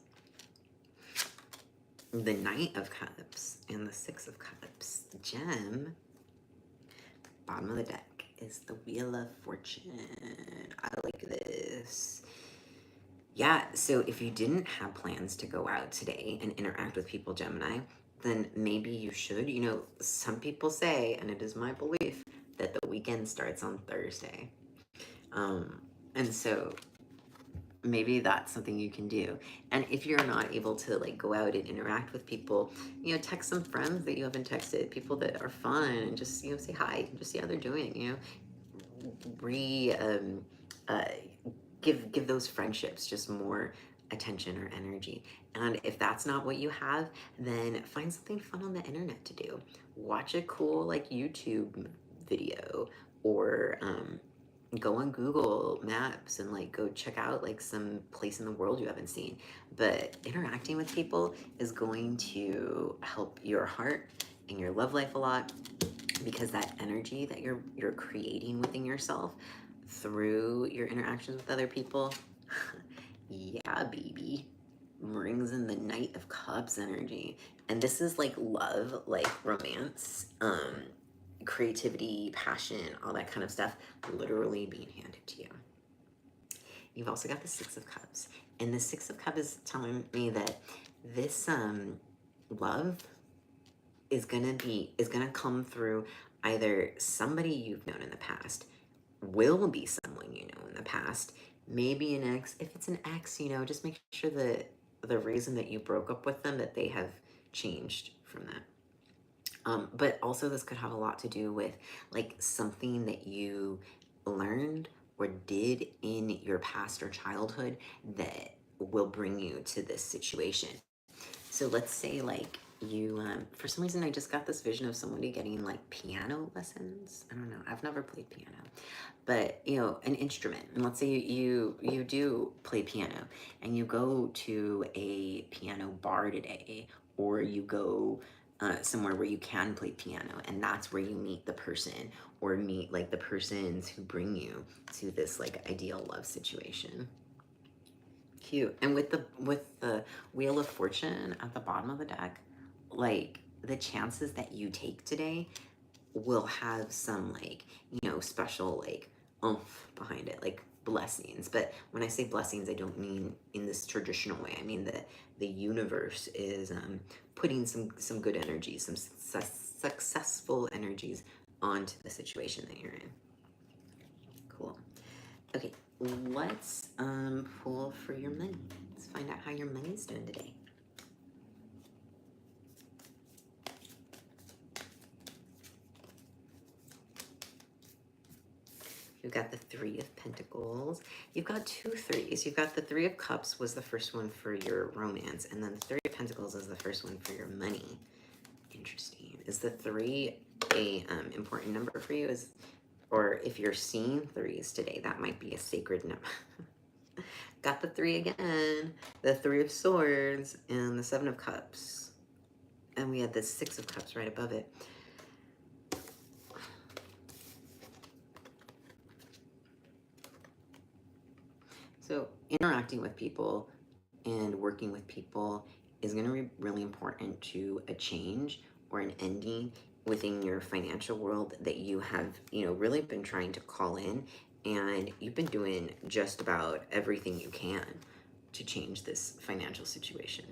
the Knight of Cups, and the Six of Cups. Gem, bottom of the deck is the Wheel of Fortune. I like this. Yeah, so if you didn't have plans to go out today and interact with people, Gemini, then maybe you should. You know, some people say, and it is my belief, that the weekend starts on Thursday. And so maybe that's something you can do. And if you're not able to like go out and interact with people, you know, text some friends that you haven't texted, people that are fun, and just, you know, say hi, just see how they're doing, you know, give those friendships just more attention or energy. And if that's not what you have, then find something fun on the internet to do. Watch a cool like YouTube video, or go on Google Maps and like go check out like some place in the world you haven't seen. But interacting with people is going to help your heart and your love life a lot, because that energy that you're creating within yourself through your interactions with other people, yeah, baby, brings in the Knight of Cups energy. And this is like love, like romance, creativity, passion, all that kind of stuff, literally being handed to you. You've also got the Six of Cups, and the Six of Cups is telling me that this love is gonna come through either somebody you've known in the past, will be someone you know in the past, maybe an ex. If it's an ex, you know, just make sure that the reason that you broke up with them, that they have changed from that. But also this could have a lot to do with like something that you learned or did in your past or childhood that will bring you to this situation. So let's say like you, for some reason I just got this vision of somebody getting like piano lessons. I don't know, I've never played piano, but you know, an instrument. And let's say you do play piano and you go to a piano bar today, or you go somewhere where you can play piano, and that's where you meet the person, or meet like the persons who bring you to this like ideal love situation. Cute. And with the Wheel of Fortune at the bottom of the deck, like the chances that you take today will have some like, you know, special like oomph behind it, like blessings. But when I say blessings, I don't mean in this traditional way. I mean that the universe is putting some good energy, some successful energies onto the situation that you're in. Cool. Okay, let's pull for your money. Let's find out how your money's doing today. You've got the Three of Pentacles. You've got two threes. You've got the Three of Cups was the first one for your romance, and then the Three of Pentacles is the first one for your money. Interesting. Is the three a important number for you? Or if you're seeing threes today, that might be a sacred number. Got the three again, the Three of Swords, and the Seven of Cups. And we had the Six of Cups right above it. So interacting with people and working with people is going to be really important to a change or an ending within your financial world that you have, you know, really been trying to call in, and you've been doing just about everything you can to change this financial situation.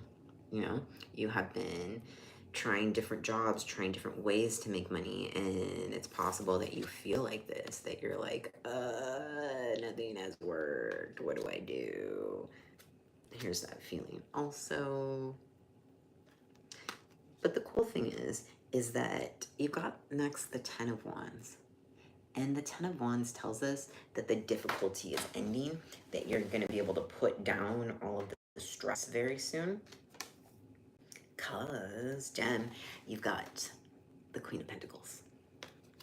You know, you have been trying different jobs, trying different ways to make money, and it's possible that you feel like this, that you're like, nothing has worked. What do I do? Here's that feeling also. But the cool thing is that you've got next the Ten of Wands. And the Ten of Wands tells us that the difficulty is ending, that you're going to be able to put down all of the stress very soon. Because, Jen, you've got the Queen of Pentacles.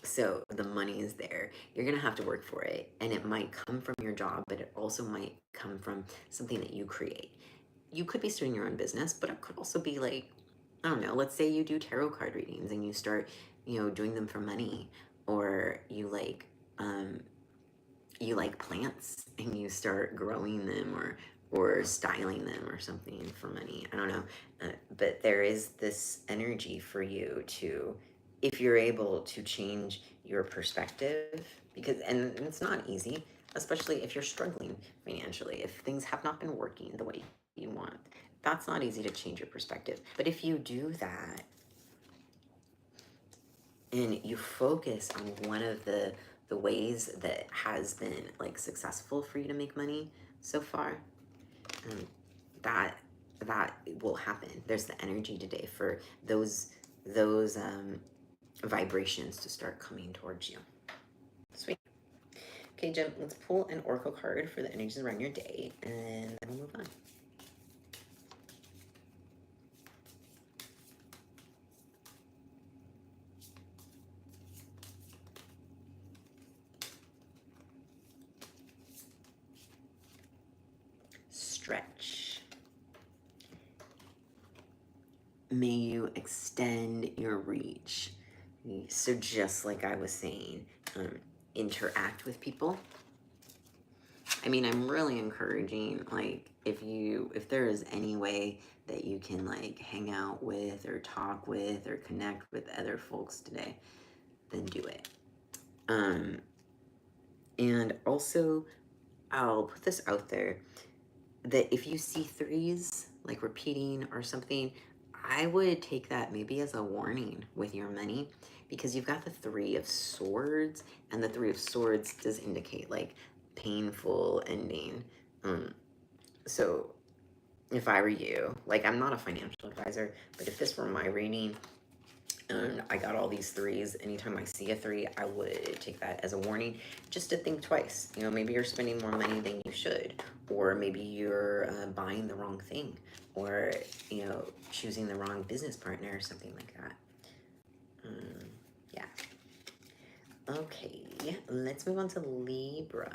So the money is there. You're going to have to work for it. And it might come from your job, but it also might come from something that you create. You could be starting your own business, but it could also be like, I don't know, let's say you do tarot card readings and you start, doing them for money, or you like plants and you start growing them, or styling them or something for money. I don't know. But there is this energy for you to, if you're able to change your perspective, and it's not easy, especially if you're struggling financially, if things have not been working the way you want. That's not easy to change your perspective. But if you do that and you focus on one of the ways that has been like successful for you to make money so far, um, that will happen. There's the energy today for those vibrations to start coming towards you. Sweet. Okay, Jim, let's pull an oracle card for the energies around your day, and then we'll move on. Stretch. May you extend your reach. So just like I was saying, interact with people. I mean, I'm really encouraging, like, if there is any way that you can like hang out with or talk with or connect with other folks today, then do it. And also, I'll put this out there, that if you see threes like repeating or something, I would take that maybe as a warning with your money, because you've got the Three of Swords, and the Three of Swords does indicate like painful ending. So if I were you, like, I'm not a financial advisor, but if this were my reading and I got all these threes, anytime I see a three, I would take that as a warning, just to think twice. Maybe you're spending more money than you should, or maybe you're buying the wrong thing, or choosing the wrong business partner or something like that. Yeah. Okay, let's move on to Libra.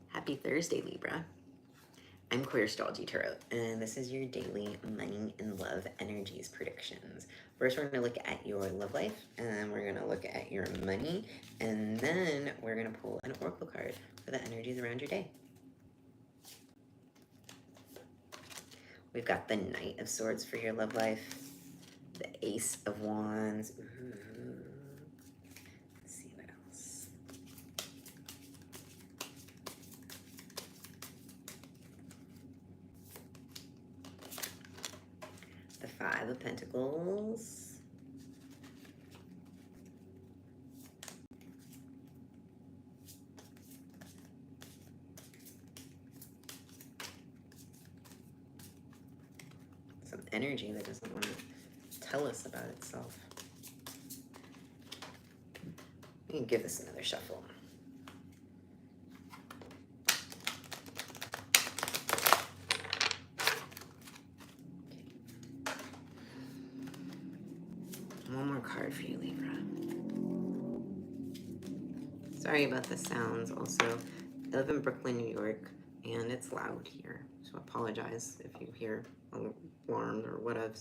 Happy Thursday, Libra. I'm Queer Astrology Tarot, and this is your daily money and love energies predictions. First, we're going to look at your love life, and then we're going to look at your money, and then we're going to pull an oracle card for the energies around your day. We've got the Knight of Swords for your love life, the Ace of Wands. Ooh. Let's see what else. The Five of Pentacles. Some energy that doesn't want to tell us about itself. We can give this another shuffle. One more card for you, Libra. Sorry about the sounds. Also, I live in Brooklyn, New York, and it's loud here, so I apologize if you hear alarm or whatever.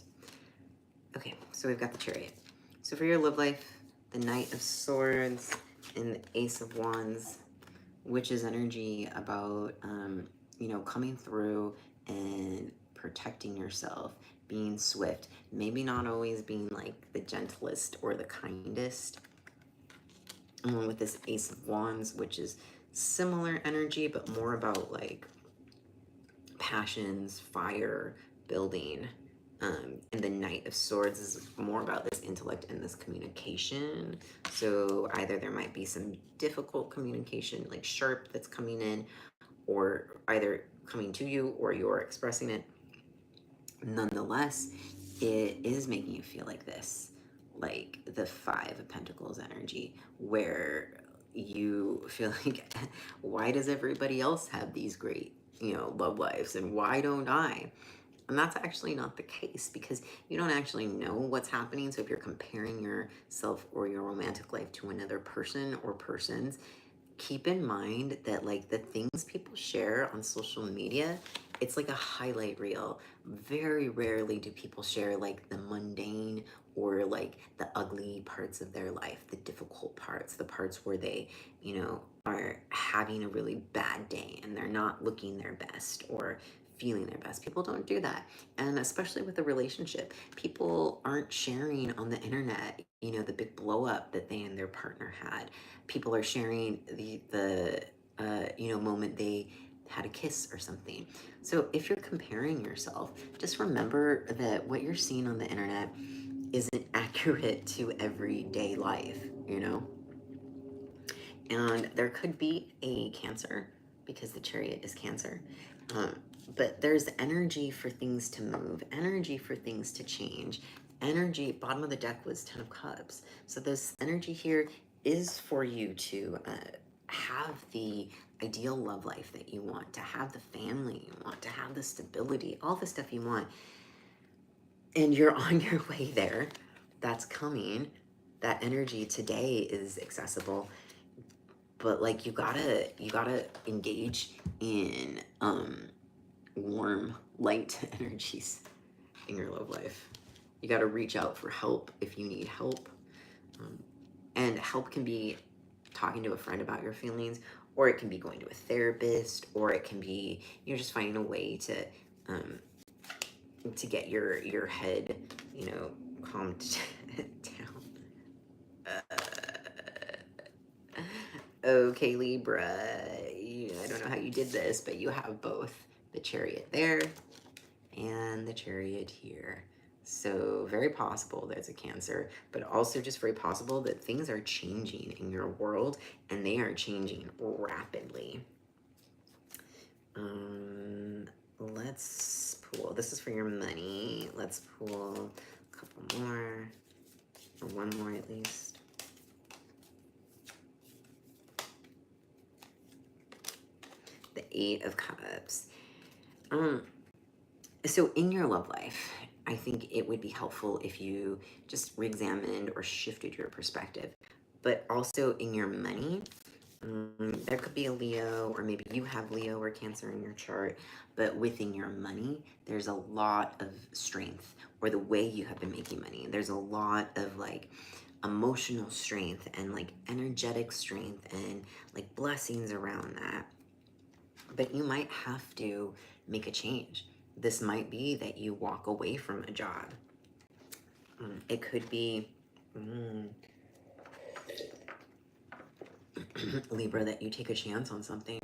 Okay, so we've got the Chariot. So for your love life, the Knight of Swords and the Ace of Wands, which is energy about coming through and protecting yourself, being swift, maybe not always being like the gentlest or the kindest. With this Ace of Wands, which is similar energy, but more about like passions, fire, building. And the Knight of Swords is more about this intellect and this communication. So either there might be some difficult communication, like sharp, that's coming in, or either coming to you or you're expressing it. Nonetheless, it is making you feel like this, like the Five of Pentacles energy, where you feel like, why does everybody else have these great love lives, and why don't I? And that's actually not the case, because you don't actually know what's happening. So if you're comparing yourself or your romantic life to another person or persons, keep in mind that like the things people share on social media, it's like a highlight reel. Very rarely do people share like the mundane or like the ugly parts of their life, the difficult parts, the parts where they, are having a really bad day and they're not looking their best or feeling their best. People don't do that. And especially with a relationship, people aren't sharing on the internet, the big blow up that they and their partner had. People are sharing the moment they had a kiss or something. So if you're comparing yourself, just remember that what you're seeing on the internet isn't accurate to everyday life. And there could be a Cancer, because the Chariot is Cancer. Um, but there's energy for things to move, energy for things to change. Energy, bottom of the deck was 10 of Cups. So this energy here is for you to have the ideal love life that you want, to have the family you want, to have the stability, all the stuff you want. And you're on your way there. That's coming. That energy today is accessible, but like you gotta engage in warm light energies in your love life. You gotta reach out for help if you need help. And help can be talking to a friend about your feelings, or it can be going to a therapist, or it can be just finding a way to get your head calmed down. Okay, Libra, I don't know how you did this, but you have both the Chariot there and the Chariot here. So very possible there's a Cancer, but also just very possible that things are changing in your world, and they are changing rapidly. Let's pull. This is for your money. Let's pull a couple more, or one more at least. The Eight of Cups. So in your love life, I think it would be helpful if you just re-examined or shifted your perspective. But also in your money, there could be a Leo, or maybe you have Leo or Cancer in your chart, but within your money, there's a lot of strength, or the way you have been making money. There's a lot of like emotional strength and like energetic strength and like blessings around that. But you might have to make a change. This might be that you walk away from a job. It could be Libra, that you take a chance on something.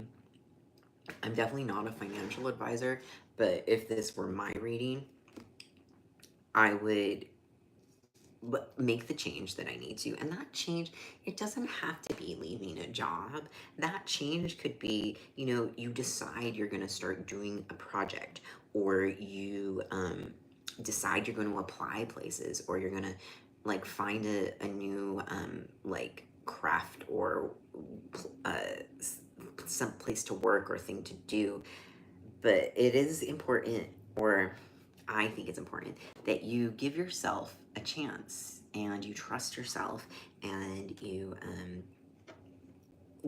I'm definitely not a financial advisor, but if this were my reading, I would make the change that I need to. And that change, it doesn't have to be leaving a job. That change could be, you decide you're going to start doing a project, or you decide you're going to apply places, or you're going to like find a new like craft, or some place to work or thing to do. But it is important, or I think it's important, that you give yourself a chance and you trust yourself, and you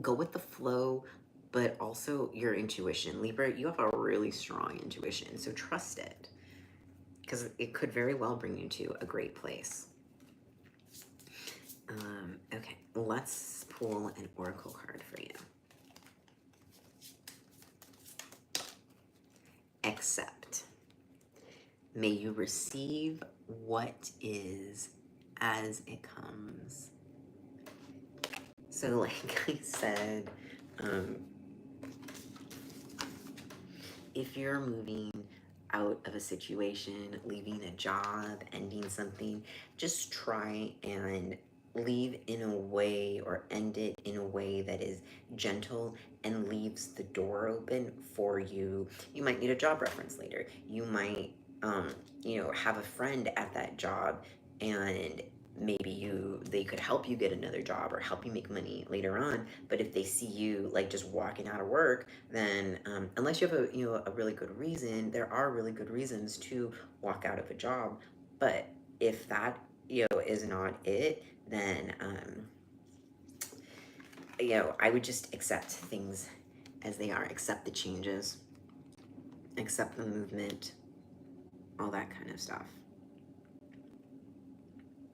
go with the flow, but also your intuition. Libra, you have a really strong intuition, so trust it, because it could very well bring you to a great place. Okay, let's pull an oracle card for you. Accept. May you receive what is as it comes. So like I said, if you're moving out of a situation, leaving a job, ending something, just try and leave in a way, or end it in a way that is gentle and leaves the door open for you. You might need a job reference later. You might, have a friend at that job, and maybe they could help you get another job or help you make money later on. But if they see you like just walking out of work, then unless you have a really good reason, there are really good reasons to walk out of a job. But if that is not it, then I would just accept things as they are, accept the changes, accept the movement, all that kind of stuff.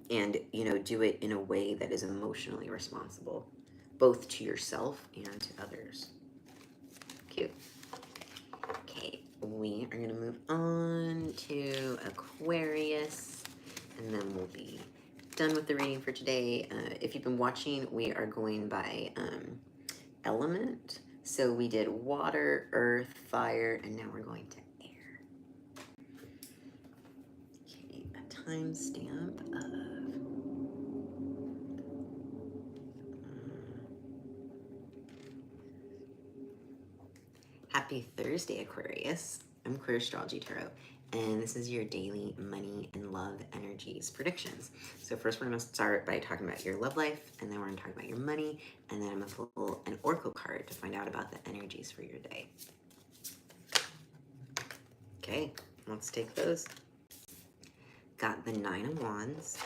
And do it in a way that is emotionally responsible, both to yourself and to others. Cute. Okay, we are gonna move on to Aquarius, and then we'll be done with the reading for today. If you've been watching, we are going by element. So we did water, earth, fire, and now we're going to air. Okay, a timestamp of Happy Thursday, Aquarius. I'm Queer Astrology Tarot, and this is your daily money and love energies predictions. So first we're going to start by talking about your love life, and then we're going to talk about your money, and then I'm going to pull an oracle card to find out about the energies for your day. Okay, let's take those. Got the 9 of Wands,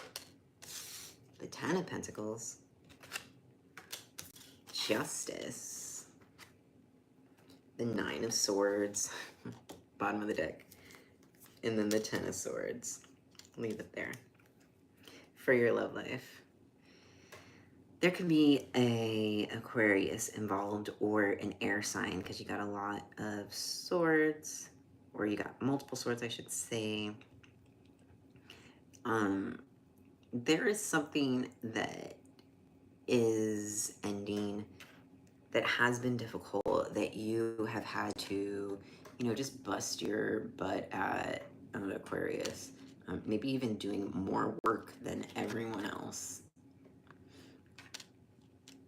the 10 of Pentacles, Justice, the 9 of Swords, bottom of the deck, and then the 10 of Swords. Leave it there. For your love life, there could be a Aquarius involved or an air sign, because you got a lot of swords, or you got multiple swords, I should say. There is something that is ending that has been difficult, that you have had to, just bust your butt at, Aquarius. Maybe even doing more work than everyone else.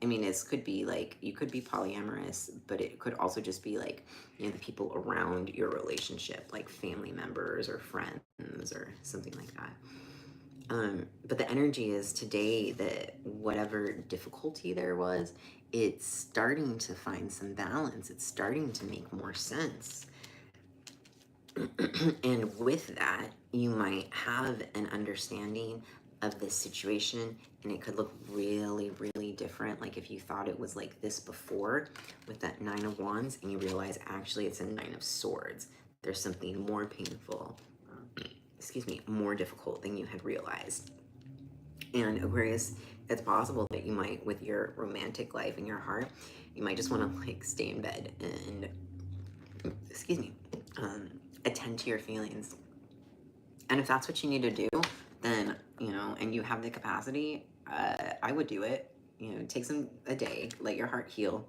I mean, this could be like, you could be polyamorous, but it could also just be like, the people around your relationship, like family members or friends or something like that. But the energy is today that whatever difficulty there was, it's starting to find some balance. It's starting to make more sense. And with that, you might have an understanding of this situation, and it could look really, really different. Like if you thought it was like this before with that 9 of Wands, and you realize actually it's a 9 of Swords. There's something more painful, more difficult than you had realized. And Aquarius, it's possible that you might, with your romantic life in your heart, you might just want to like stay in bed and, attend to your feelings. And if that's what you need to do, then, and you have the capacity, I would do it. Take a day, let your heart heal,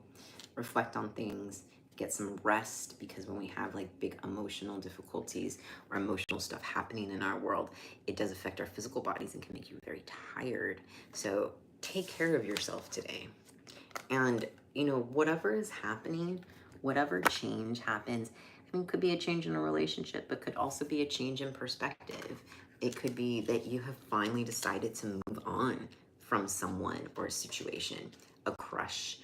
reflect on things, get some rest, because when we have like big emotional difficulties or emotional stuff happening in our world, it does affect our physical bodies and can make you very tired. So take care of yourself today. And, whatever is happening, whatever change happens, it could be a change in a relationship, but could also be a change in perspective. It could be that you have finally decided to move on from someone or a situation, a crush,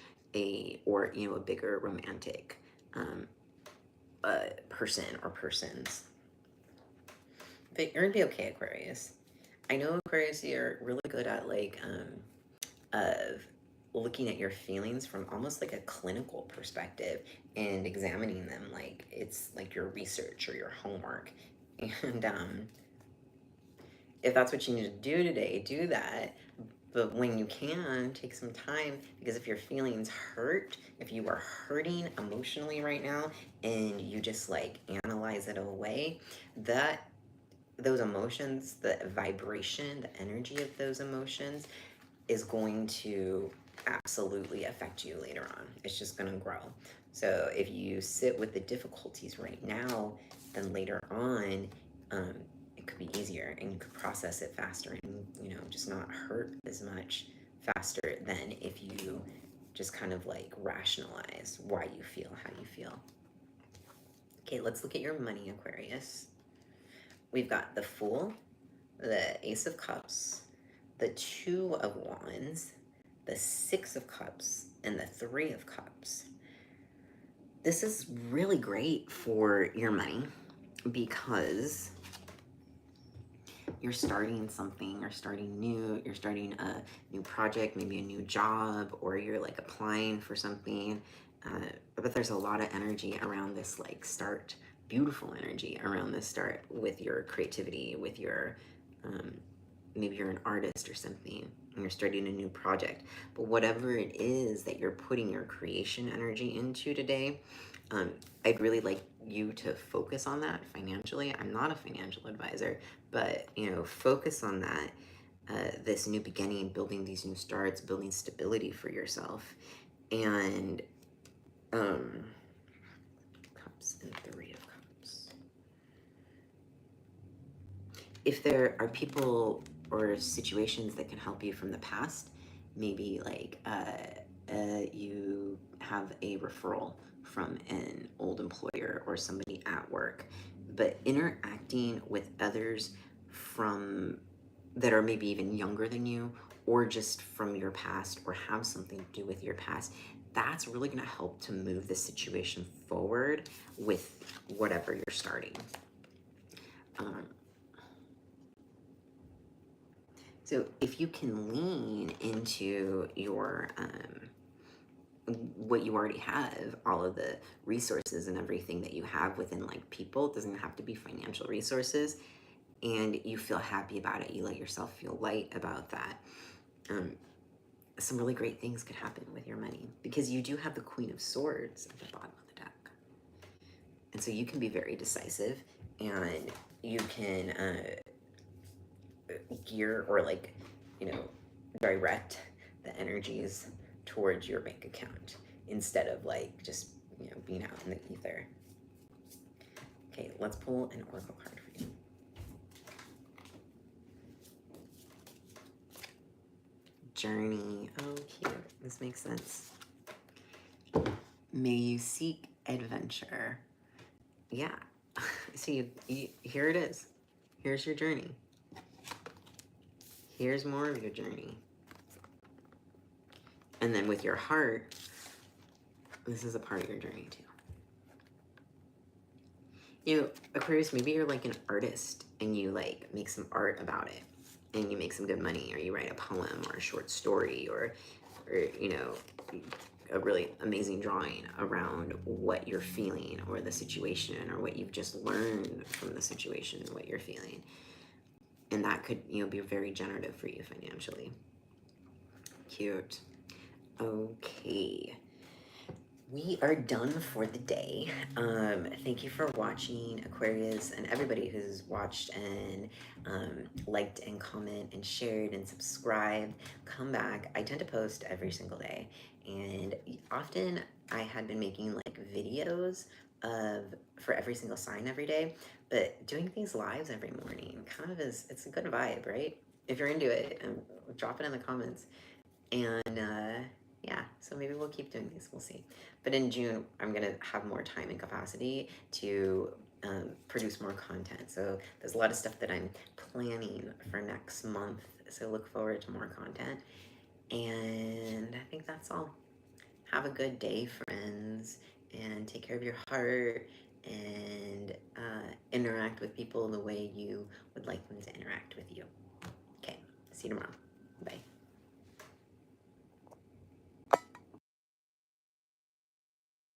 or a bigger romantic person or persons. But you're gonna be okay, Aquarius. I know, Aquarius, you're really good at like of looking at your feelings from almost like a clinical perspective and examining them like it's like your research or your homework. And if that's what you need to do today, do that. But when you can, take some time, because if your feelings hurt, if you are hurting emotionally right now and you just like analyze it away, those emotions, the vibration, the energy of those emotions is going to absolutely affect you later on. It's just going to grow. So if you sit with the difficulties right now, then later on, it could be easier, and you could process it faster, and just not hurt as much faster than if you just kind of like rationalize why you feel how you feel. Okay, let's look at your money, Aquarius. We've got the Fool, the Ace of Cups, the Two of Wands, the Six of Cups, and the Three of Cups. This is really great for your money because you're starting something, you're starting new, you're starting a new project, maybe a new job, or you're like applying for something. But there's a lot of energy around this like start, beautiful energy around this start with your creativity, with your, maybe you're an artist or something and you're starting a new project. But whatever it is that you're putting your creation energy into today, I'd really like you to focus on that financially. I'm not a financial advisor, but focus on that. This new beginning, building these new starts, building stability for yourself, and Cups and Three of Cups. If there are people or situations that can help you from the past, maybe like you have a referral from an old employer or somebody at work, but interacting with others from that are maybe even younger than you or just from your past or have something to do with your past, that's really going to help to move the situation forward with whatever you're starting. So if you can lean into your what you already have, all of the resources and everything that you have within like people, it doesn't have to be financial resources, and you feel happy about it, you let yourself feel light about that, some really great things could happen with your money because you do have the Queen of Swords at the bottom of the deck. And so you can be very decisive and you can gear or like, direct the energies towards your bank account instead of like just, being out in the ether. Okay, let's pull an oracle card for you. Journey. Oh, cute. This makes sense. May you seek adventure. Yeah. So you here it is. Here's your journey. Here's more of your journey. And then with your heart, this is a part of your journey too. Aquarius, maybe you're like an artist and you like make some art about it and you make some good money, or you write a poem or a short story or a really amazing drawing around what you're feeling or the situation or what you've just learned from the situation and what you're feeling. And that could, be very generative for you financially. Cute. Okay. We are done for the day. Thank you for watching, Aquarius, and everybody who's watched and liked and comment and shared and subscribed. Come back. I tend to post every single day, and often I had been making like videos for every single sign every day, but doing these lives every morning kind of it's a good vibe, right? If you're into it, drop it in the comments. And yeah, so maybe we'll keep doing these. We'll see. But in June, I'm going to have more time and capacity to produce more content. So there's a lot of stuff that I'm planning for next month. So look forward to more content. And I think that's all. Have a good day, friends. And take care of your heart. And interact with people the way you would like them to interact with you. Okay, see you tomorrow. Bye.